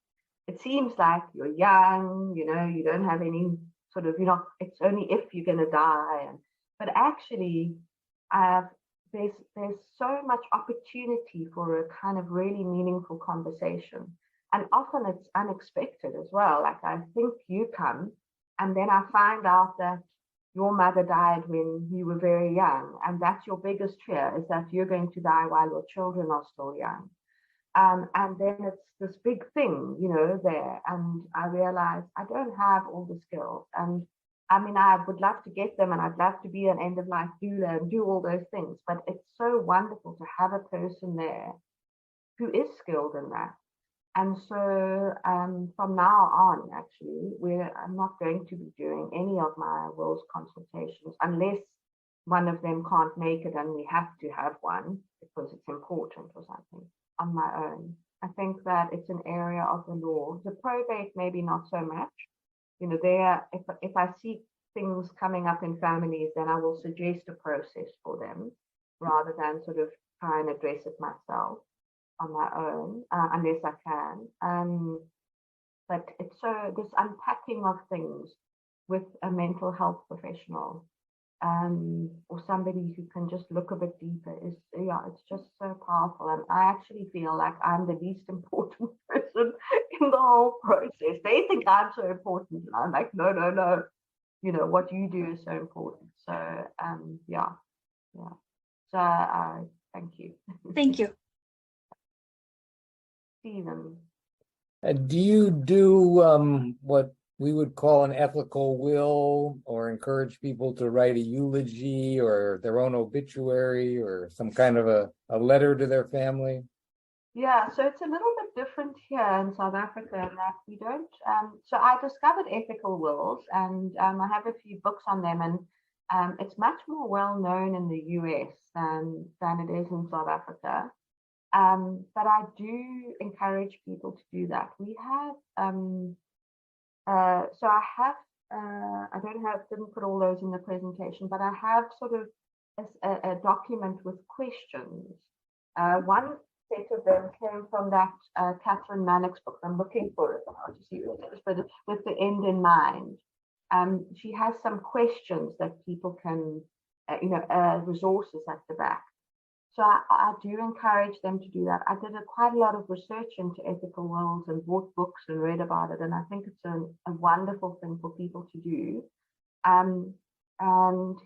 it seems like you're young, you don't have any sort of, it's only if you're going to die. But actually, there's so much opportunity for a kind of really meaningful conversation. And often it's unexpected as well. Like I think you come and then I find out that your mother died when you were very young. And that's your biggest fear, is that you're going to die while your children are still young. And then it's this big thing, there. And I realized I don't have all the skills. And I mean, I would love to get them and I'd love to be an end of life doula and do all those things. But it's so wonderful to have a person there who is skilled in that. And so from now on, actually, I'm not going to be doing any of my wills consultations unless one of them can't make it and we have to have one because it's important or something on my own. I think that it's an area of the law. The probate, maybe not so much. If I see things coming up in families, then I will suggest a process for them rather than sort of try and address it myself on my own, unless I can. But it's so this unpacking of things with a mental health professional or somebody who can just look a bit deeper it's just so powerful. And I actually feel like I'm the least important person in the whole process. They think I'm so important, and I'm like, no. What you do is so important. So yeah. So thank you. Thank you. Stephen. Do you do what we would call an ethical will, or encourage people to write a eulogy or their own obituary or some kind of a letter to their family? Yeah, so it's a little bit different here in South Africa in that we don't. So I discovered ethical wills, and I have a few books on them, and it's much more well known in the US than it is in South Africa. But I do encourage people to do that. We have, so I have, didn't put all those in the presentation, but I have sort of a document with questions. One set of them came from that Catherine Mannix book. I'm looking for it now to see what it is, but with the end in mind. She has some questions that people can, resources at the back. So I do encourage them to do that. I did quite a lot of research into ethical wills and bought books and read about it. And I think it's a wonderful thing for people to do. And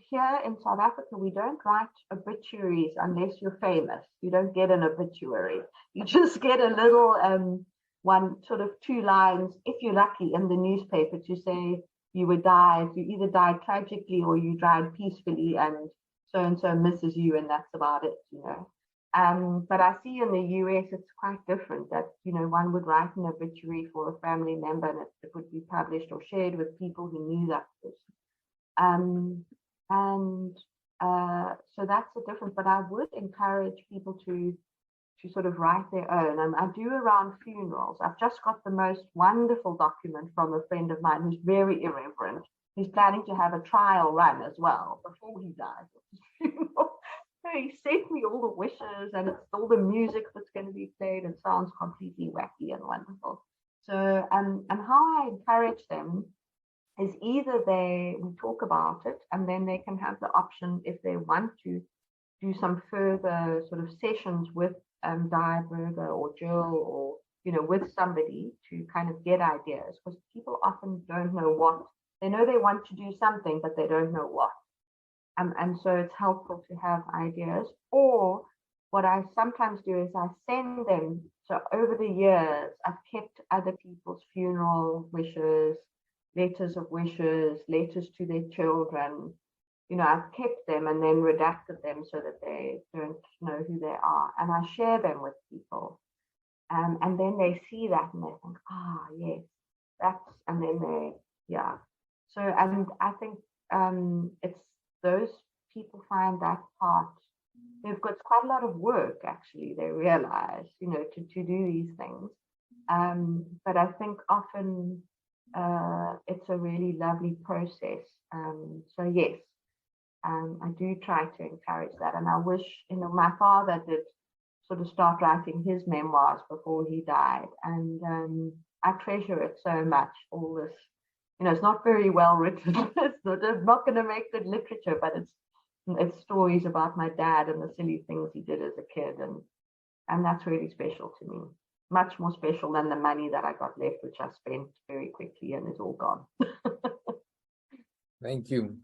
here in South Africa, we don't write obituaries unless you're famous. You don't get an obituary. You just get a little one, sort of 2 lines, if you're lucky, in the newspaper to say you either died tragically or you died peacefully, and so misses you, and that's about it, But I see in the US it's quite different, that one would write an obituary for a family member and it would be published or shared with people who knew that person. So that's the difference. But I would encourage people to sort of write their own. And I do around funerals. I've just got the most wonderful document from a friend of mine who's very irreverent. He's planning to have a trial run as well before he dies. So he sent me all the wishes, and it's all the music that's going to be played. It sounds completely wacky and wonderful. So, and how I encourage them is either we talk about it, and then they can have the option, if they want to, do some further sort of sessions with Di Berger or Jill, or with somebody to kind of get ideas, because people often don't know what. They know they want to do something, but they don't know what. And so it's helpful to have ideas. Or what I sometimes do is I send them. So over the years, I've kept other people's funeral wishes, letters of wishes, letters to their children. I've kept them and then redacted them so that they don't know who they are. And I share them with people. And then they see that and they think, yes, and then yeah. So, and I think it's those people find that part, they've got quite a lot of work, actually, they realize, to do these things. But I think often it's a really lovely process. So yes, I do try to encourage that. And I wish, my father did sort of start writing his memoirs before he died. And I treasure it so much, all this. It's not very well written. It's not going to make good literature, but It's stories about my dad and the silly things he did as a kid, and that's really special to me. Much more special than the money that I got left, which I spent very quickly and is all gone. Thank you.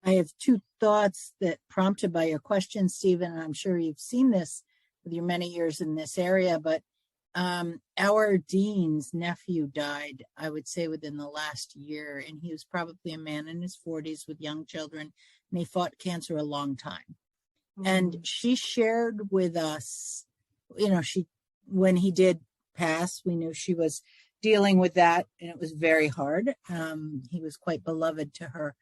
I have two thoughts that prompted by your question, Stephen, and I'm sure you've seen this with your many years in this area, but our dean's nephew died, I would say, within the last year, and he was probably a man in his 40s with young children, and he fought cancer a long time. And she shared with us, when he did pass, we knew she was dealing with that, and it was very hard. He was quite beloved to her.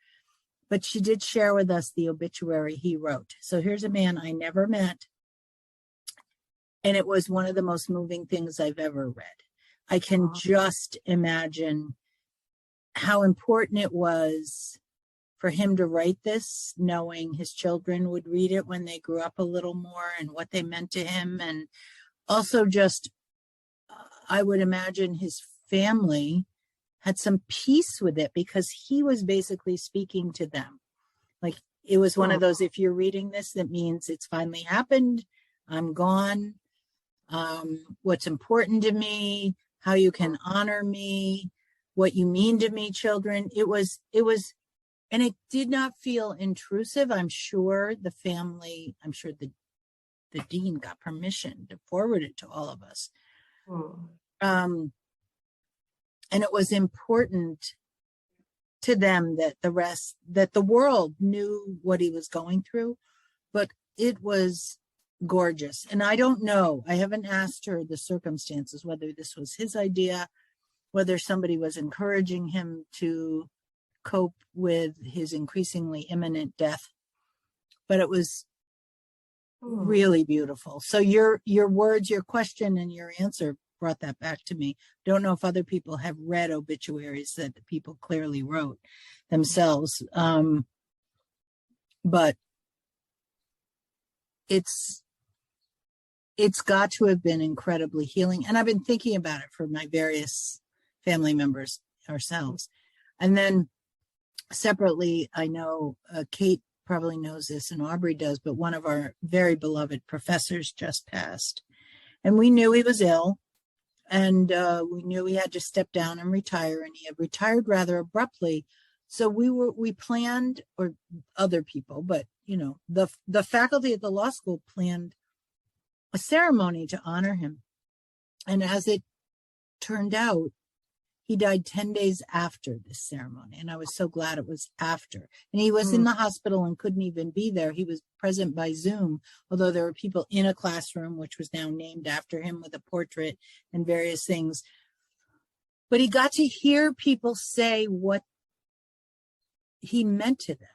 But she did share with us the obituary he wrote. So here's a man I never met. And it was one of the most moving things I've ever read. I can just imagine how important it was for him to write this, knowing his children would read it when they grew up a little more and what they meant to him. And also just, I would imagine his family had some peace with it because he was basically speaking to them. Like it was one of those, if you're reading this, that means it's finally happened. I'm gone. What's important to me, how you can honor me, what you mean to me, children. It was, and it did not feel intrusive. I'm sure the dean got permission to forward it to all of us. And it was important to them that the world knew what he was going through, but it was gorgeous. And I don't know, I haven't asked her the circumstances, whether this was his idea, whether somebody was encouraging him to cope with his increasingly imminent death, but it was really beautiful. So your words, your question, and your answer brought that back to me. Don't know if other people have read obituaries that the people clearly wrote themselves, but it's got to have been incredibly healing. And I've been thinking about it for my various family members ourselves. And then separately, I know Kate probably knows this and Aubrey does, but one of our very beloved professors just passed. And we knew he was ill. And we knew he had to step down and retire, and he had retired rather abruptly. So we planned, or other people, but the faculty at the law school planned a ceremony to honor him. And as it turned out, he died 10 days after this ceremony. And I was so glad it was after. And he was in the hospital and couldn't even be there. He was present by Zoom, although there were people in a classroom, which was now named after him, with a portrait and various things. But he got to hear people say what he meant to them.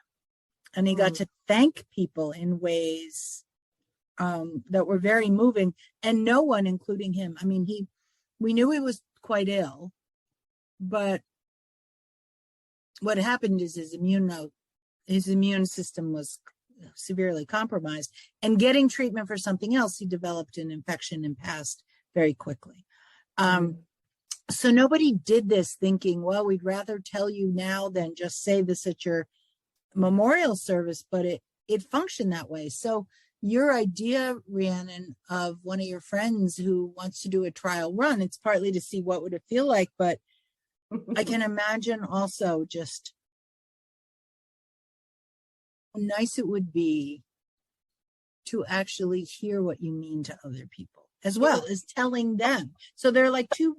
And he got to thank people in ways that were very moving. And no one, including him, I mean, we knew he was quite ill. But what happened is his immune system was severely compromised, and getting treatment for something else, he developed an infection and passed very quickly. So nobody did this thinking, well, we'd rather tell you now than just say this at your memorial service, but it functioned that way. So your idea, Rhiannon, of one of your friends who wants to do a trial run, it's partly to see what would it feel like, but I can imagine also just how nice it would be to actually hear what you mean to other people, as well as telling them. So they're like two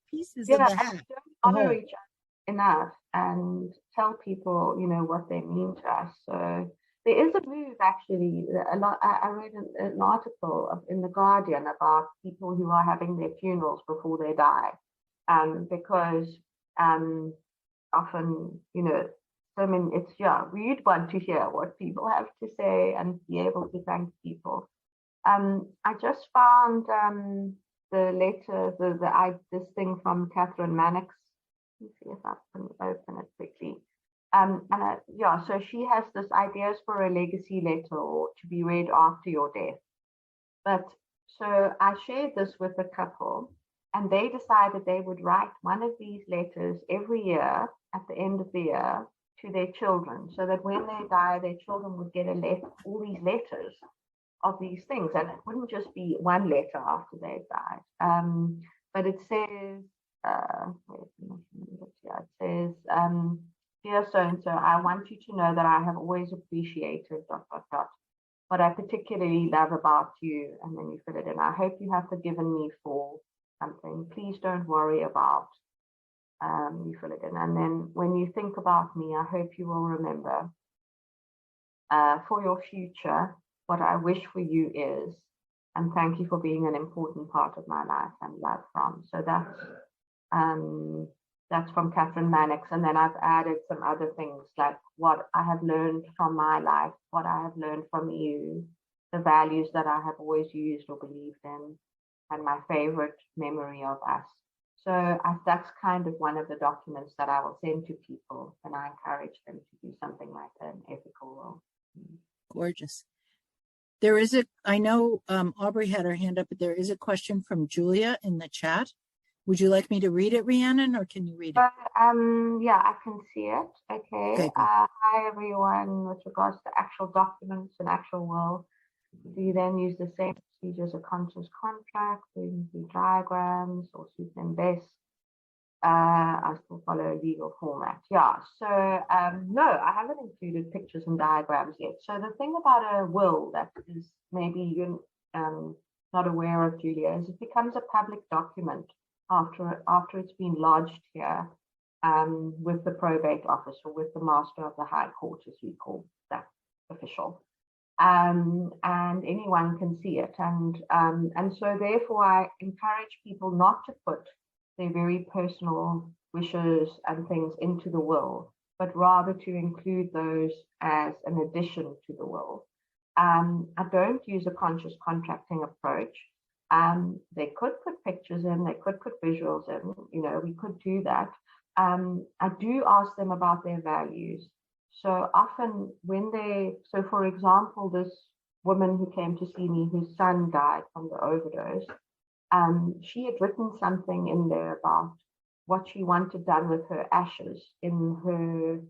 pieces of the hat. Honor each other enough and tell people, what they mean to us. So there is a move, actually. I read an article in the Guardian about people who are having their funerals before they die. Because often, we'd want to hear what people have to say and be able to thank people. I just found the letter, this thing from Catherine Mannix. Let me see if I can open it quickly. So she has this ideas for a legacy letter, or to be read after your death. But so I shared this with a couple. And they decided they would write one of these letters every year at the end of the year to their children, so that when they die, their children would get all these letters of these things. And it wouldn't just be one letter after they died. But it says, dear so-and-so, I want you to know that I have always appreciated ... what I particularly love about you, and then you fill it in. I hope you have forgiven me for something. Please don't worry about, you fill it in. And then when you think about me, I hope you will remember for your future, what I wish for you is, and thank you for being an important part of my life, and love from. So that's from Catherine Mannix. And then I've added some other things like what I have learned from my life, what I have learned from you, the values that I have always used or believed in, and my favorite memory of us. So that's kind of one of the documents that I will send to people, and I encourage them to do something like an ethical will. Gorgeous. I know Aubrey had her hand up, but there is a question from Julia in the chat. Would you like me to read it, Rhiannon, or can you read it? Yeah, I can see it. Okay. Hi, everyone. With regards to actual documents and actual will, do you then use the same procedure as a conscious contract? Do you do diagrams or suit them best? I still follow a legal format. Yeah. So no, I haven't included pictures and diagrams yet. So the thing about a will that is maybe you're not aware of, Julia, is it becomes a public document after it's been lodged here with the probate office, or with the master of the High Court, as we call that official. And anyone can see it. And so therefore I encourage people not to put their very personal wishes and things into the will, but rather to include those as an addition to the will. I don't use a conscious contracting approach. They could put pictures in, they could put visuals in, we could do that. I do ask them about their values. So often so for example, this woman who came to see me, whose son died from the overdose, she had written something in there about what she wanted done with her ashes in her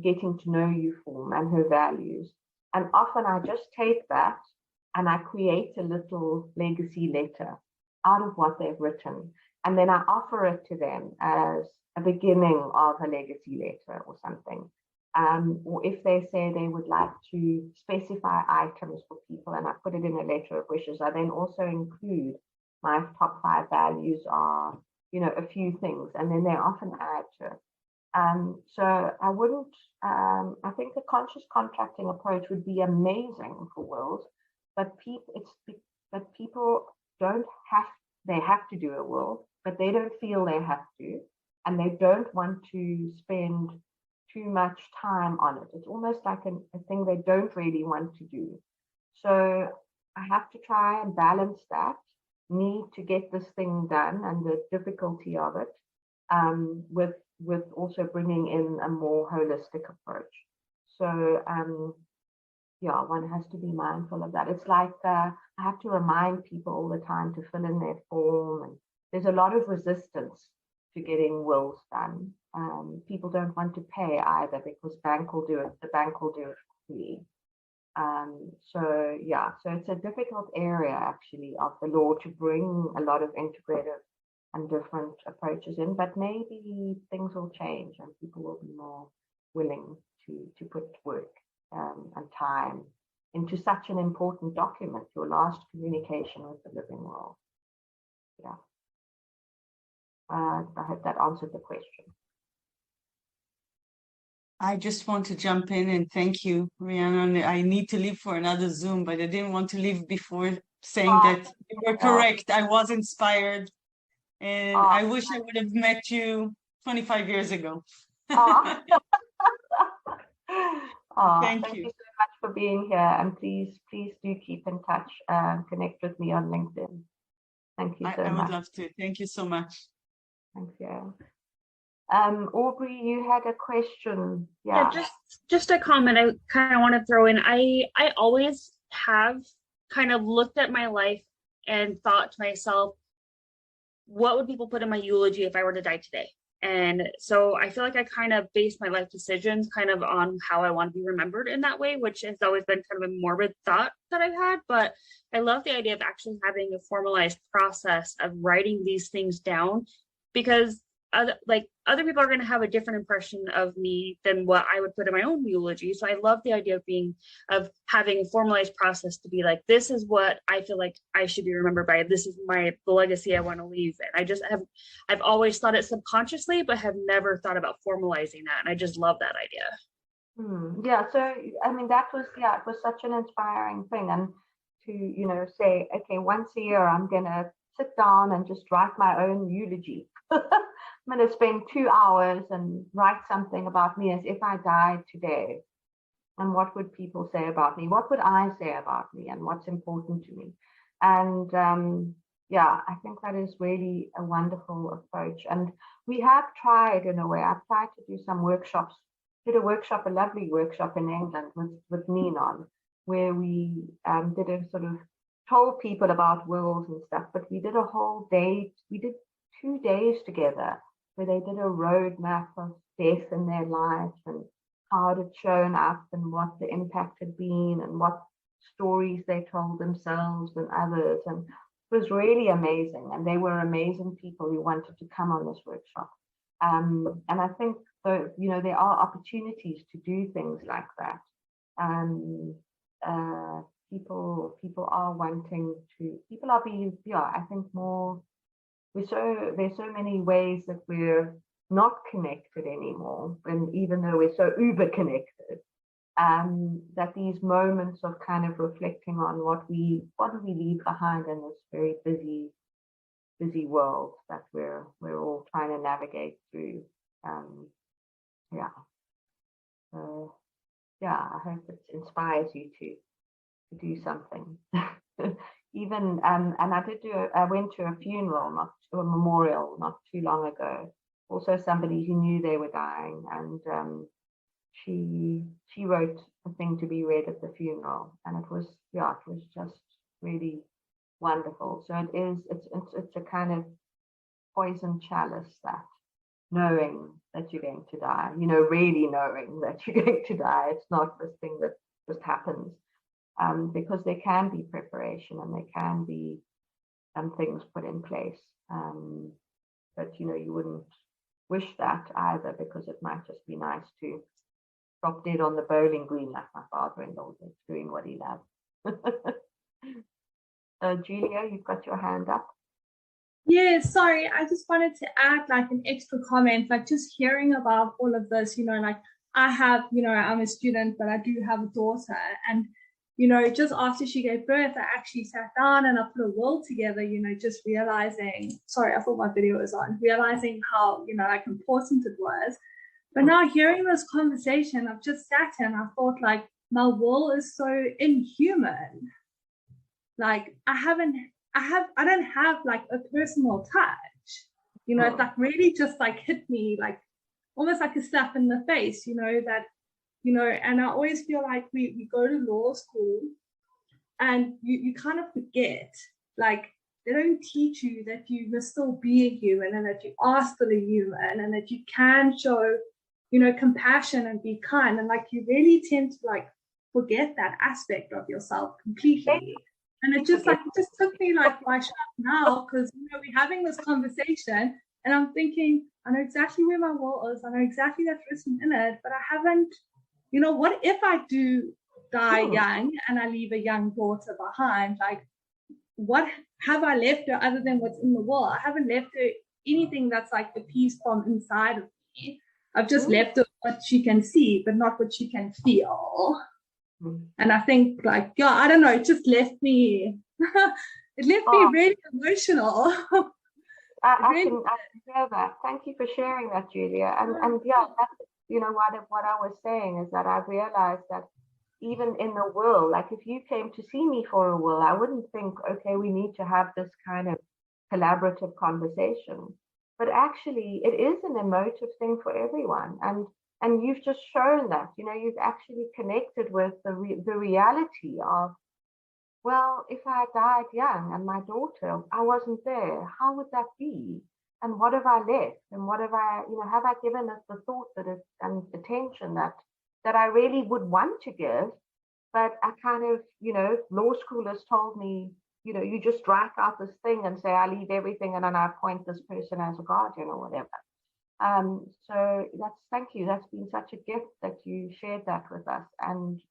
getting to know you form and her values. And often I just take that and I create a little legacy letter out of what they've written. And then I offer it to them as a beginning of a legacy letter or something. Or if they say they would like to specify items for people and I put it in a letter of wishes, I then also include my top 5 values are, a few things, and then they often add to it. So I wouldn't, I think the conscious contracting approach would be amazing for wills, but people don't they have to do a will, but they don't feel they have to, and they don't want to spend too much time on it. It's almost like a thing they don't really want to do. So I have to try and balance that need to get this thing done and the difficulty of it with also bringing in a more holistic approach. So yeah, one has to be mindful of that. It's like I have to remind people all the time to fill in their form, and there's a lot of resistance to getting wills done. People don't want to pay either because the bank will do it for free. So yeah, so it's a difficult area actually of the law to bring a lot of integrative and different approaches in, but maybe things will change and people will be more willing to put work and time into such an important document, your last communication with the living world. Yeah. I hope that answered the question. I just want to jump in and thank you, Rhiannon. I need to leave for another Zoom, but I didn't want to leave before saying that you were correct. I was inspired, and I wish I would have met you 25 years ago. Thank you so much for being here, and please do keep in touch and connect with me on LinkedIn. Thank you so much. I would love to. Thank you so much. Thanks, yeah. Aubrey, you had a question. Yeah, just a comment I kind of want to throw in. I always have kind of looked at my life and thought to myself, what would people put in my eulogy if I were to die today? And so I feel like I kind of base my life decisions kind of on how I want to be remembered in that way, which has always been kind of a morbid thought that I've had. But I love the idea of actually having a formalized process of writing these things down, because other people are going to have a different impression of me than what I would put in my own eulogy. So I love the idea of having a formalized process to be like, this is what I feel like I should be remembered by. This is the legacy I want to leave. And I've always thought it subconsciously, but have never thought about formalizing that. And I just love that idea. Yeah. So, I mean, it was such an inspiring thing. And to, say, okay, once a year, I'm going to sit down and just write my own eulogy. I'm going to spend 2 hours and write something about me as if I died today. And what would people say about me? What would I say about me? And what's important to me? And I think that is really a wonderful approach. And we have tried, in a way, I've tried to do some workshops. Did a lovely workshop in England with Rhiannon, where we did a sort of told people about wills and stuff, but we did a whole day. We did 2 days together where they did a roadmap of death in their lives and how it had shown up and what the impact had been and what stories they told themselves and others. And it was really amazing. And they were amazing people who wanted to come on this workshop. And I think, there are opportunities to do things like that. People are being, I think more, there's so many ways that we're not connected anymore, and even though we're so uber connected, that these moments of kind of reflecting on what do we leave behind in this very busy world that we're all trying to navigate through. I hope it inspires you to do something. Even and I went to a funeral, not to a memorial, not too long ago. Also somebody who knew they were dying, and she wrote a thing to be read at the funeral, and it was just really wonderful. So it's a kind of poison chalice, that knowing that you're going to die, really knowing that you're going to die. It's not this thing that just happens. Because there can be preparation and there can be things put in place. But, you wouldn't wish that either, because it might just be nice to drop dead on the bowling green like my father-in-law was doing what he loved. Julia, you've got your hand up. Yeah, sorry, I just wanted to add like an extra comment, like just hearing about all of this, like I have, I'm a student, but I do have a daughter, and just after she gave birth, I actually sat down and I put a will together, just realizing, sorry, I thought my video was on, realizing how, like important it was. But now hearing this conversation, I've just sat and I thought like my will is so inhuman. Like I don't have like a personal touch, It's like really just like hit me like almost like a slap in the face, that and I always feel like we go to law school and you kind of forget, like they don't teach you that you must still be a human and that you are still a human and that you can show, compassion and be kind. And like you really tend to like forget that aspect of yourself completely. And it just took me like, why shut up now? Because, we're having this conversation and I'm thinking, I know exactly where my will is. I know exactly that's written in it, but I haven't, what if I do die young and I leave a young daughter behind? Like, what have I left her other than what's in the will? I haven't left her anything that's like the piece from inside of me. I've just left her what she can see, but not what she can feel. And I think like, I don't know, it just left me, me really emotional. I can hear that. Thank you for sharing that, Julia. And that's, what I was saying is that I've realized that even in the will, like if you came to see me for a will, I wouldn't think, okay, we need to have this kind of collaborative conversation. But actually, it is an emotive thing for everyone. And you've just shown that, you've actually connected with the reality of well, if I died young and my daughter, I wasn't there, how would that be? And what have I left? And what have I, have I given it the thought that it and attention that I really would want to give? But I kind of, law school has told me, you just write out this thing and say, I leave everything and then I appoint this person as a guardian or whatever. So thank you. That's been such a gift that you shared that with us. And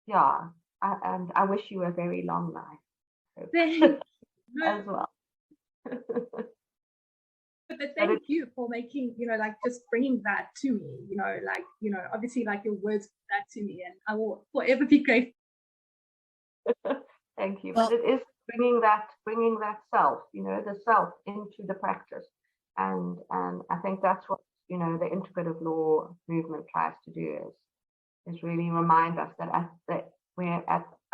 yeah, and I wish you a very long life as well. But thank you for making, just bringing that to me, obviously like your words that to me, and I will forever be grateful. Thank you. But it is bringing that self, the self into the practice. And I think that's what, the integrative law movement tries to do is really remind us that we're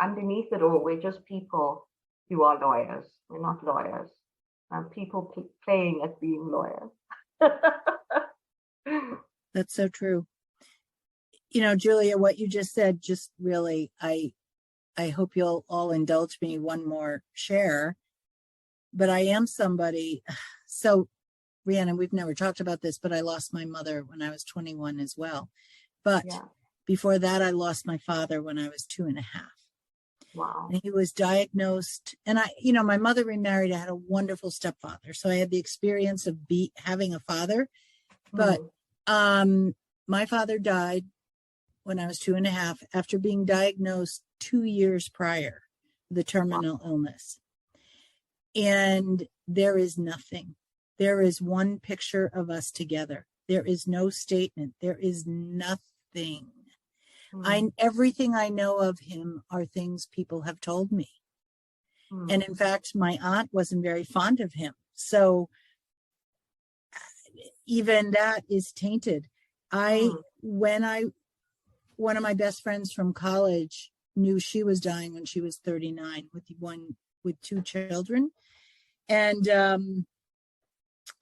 underneath it all, we're just people who are lawyers. We're not lawyers. People playing at being lawyers. That's so true. Julia, what you just said, just really, I hope you'll all indulge me one more share, but I am somebody. So Rhiannon, we've never talked about this, but I lost my mother when I was 21 as well. But before that, I lost my father when I was 2.5. Wow. And he was diagnosed, and my mother remarried. I had a wonderful stepfather. So I had the experience of having a father, but my father died when I was 2.5 after being diagnosed 2 years prior with a terminal illness. And there is nothing. There is one picture of us together. There is no statement. There is nothing. Everything I know of him are things people have told me. And in fact, my aunt wasn't very fond of him. So even that is tainted. One of my best friends from college knew she was dying when she was 39 with 2 children. And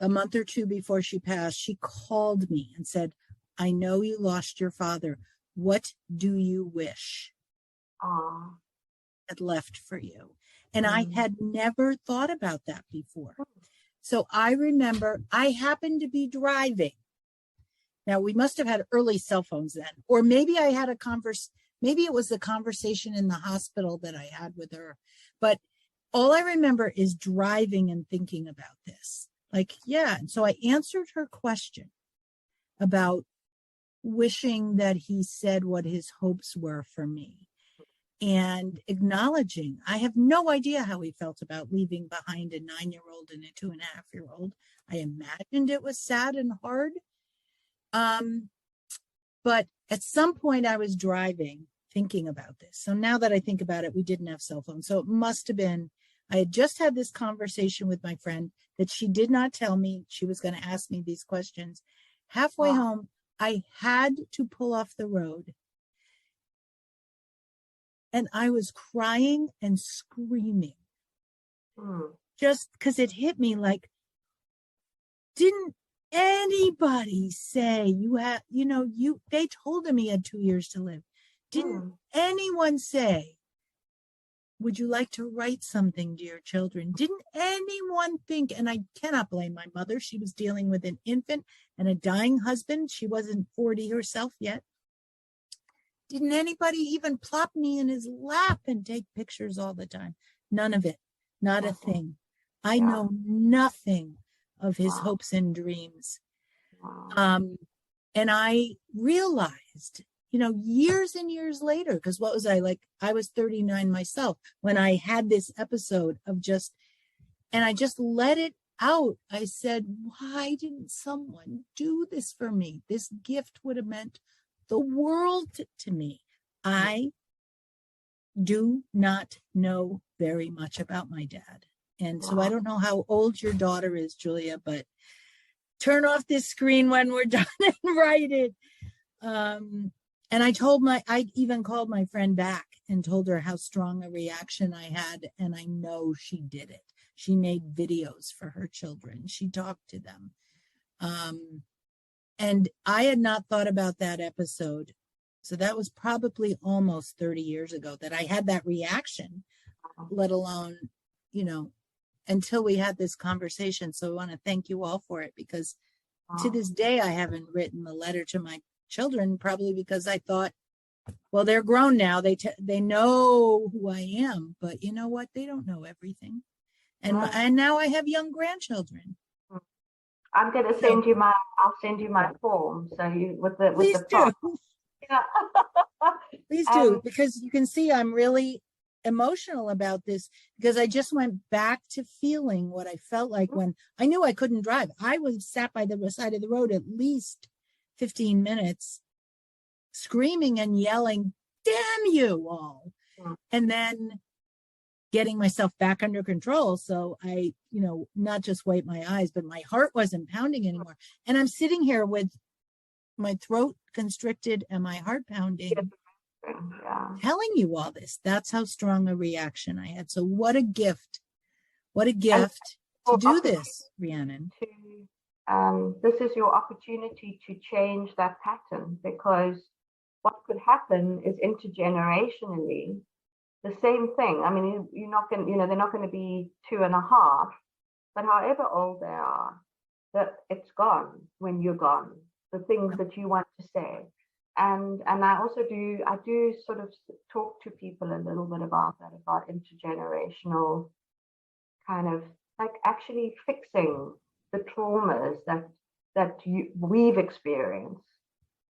a month or 2 before she passed, she called me and said, I know you lost your father. What do you wish had left for you? And I had never thought about that before. So I remember I happened to be driving. Now, we must have had early cell phones then, or maybe I had maybe it was the conversation in the hospital that I had with her. But all I remember is driving and thinking about this. And so I answered her question about wishing that he said what his hopes were for me and acknowledging I have no idea how he felt about leaving behind a 9-year-old and a 2.5-year-old. I imagined it was sad and hard. But at some point I was driving thinking about this. So now that I think about it, we didn't have cell phones. So it must have been, I had just had this conversation with my friend that she did not tell me she was going to ask me these questions. Halfway home, I had to pull off the road. And I was crying and screaming. Just because it hit me like, didn't anybody say they told him he had 2 years to live. Didn't anyone say, would you like to write something to your children? Didn't anyone think, and I cannot blame my mother. She was dealing with an infant and a dying husband. She wasn't 40 herself yet. Didn't anybody even plop me in his lap and take pictures all the time? None of it. Not a thing. I know nothing of his hopes and dreams. And I realized, years and years later, because what was I like? I was 39 myself when I had this episode of and I just let it out. I said, why didn't someone do this for me? This gift would have meant the world to me. I do not know very much about my dad. And so I don't know how old your daughter is, Julia, but turn off this screen when we're done and write it. And I even called my friend back and told her how strong a reaction I had. And I know she did it. She made videos for her children. She talked to them. And I had not thought about that episode So that was probably almost 30 years ago that I had that reaction, let alone, you know, until we had this conversation. So I want to thank you all for it, because to this day, I haven't written a letter to my children, probably because I thought, well, they're grown now. They know who I am, but you know what? They don't know everything. And now I have young grandchildren. I'm going to send you I'll send you my form. So you, with the prompt. Yeah. Please do, because you can see I'm really emotional about this, because I just went back to feeling what I felt like when I knew I couldn't drive. I was sat by the side of the road at least 15 minutes screaming and yelling, damn you all. And then getting myself back under control. So I, you know, not just wipe my eyes, but my heart wasn't pounding anymore. And I'm sitting here with my throat constricted and my heart pounding, telling you all this. That's how strong a reaction I had. So what a gift to do this, Rhiannon. This is your opportunity to change that pattern, because what could happen is intergenerationally the same thing. I mean, you're not going, you know, they're not going to be 2.5, but however old they are, that it's gone when you're gone. The things that you want to say, and I also do sort of talk to people a little bit about that, about intergenerational kind of like actually fixing the traumas that we've experienced,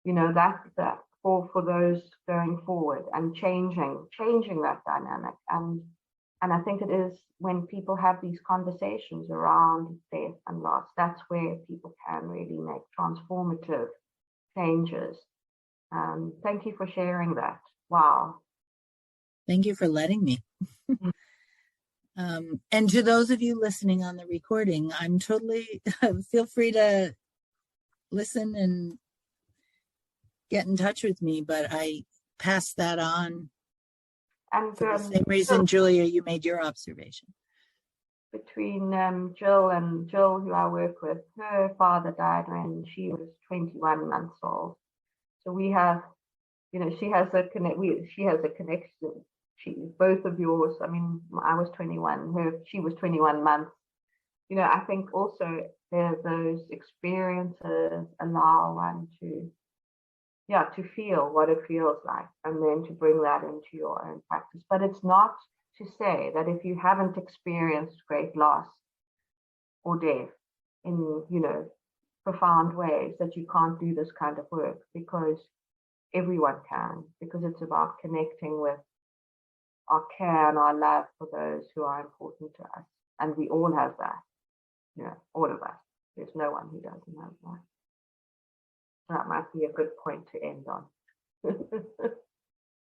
you know, that for those going forward, and changing that dynamic. And I think it is when people have these conversations around death and loss, that's where people can really make transformative changes. Thank you for sharing that. Wow. Thank you for letting me. And to those of you listening on the recording, I'm totally, feel free to listen and get in touch with me, but I pass that on. And for the same reason, Julia, you made your observation. Between Jill, who I work with, her father died when she was 21 months old. So we have, you know, she has a connection. Both of yours. I mean, I was 21. She was 21 months. You know, I think also those experiences allow one to feel what it feels like, and then to bring that into your own practice. But it's not to say that if you haven't experienced great loss or death in, you know, profound ways, that you can't do this kind of work, because everyone can, because it's about connecting with our care and our love for those who are important to us. And we all have that, you know, all of us. There's no one who doesn't have that. That might be a good point to end on.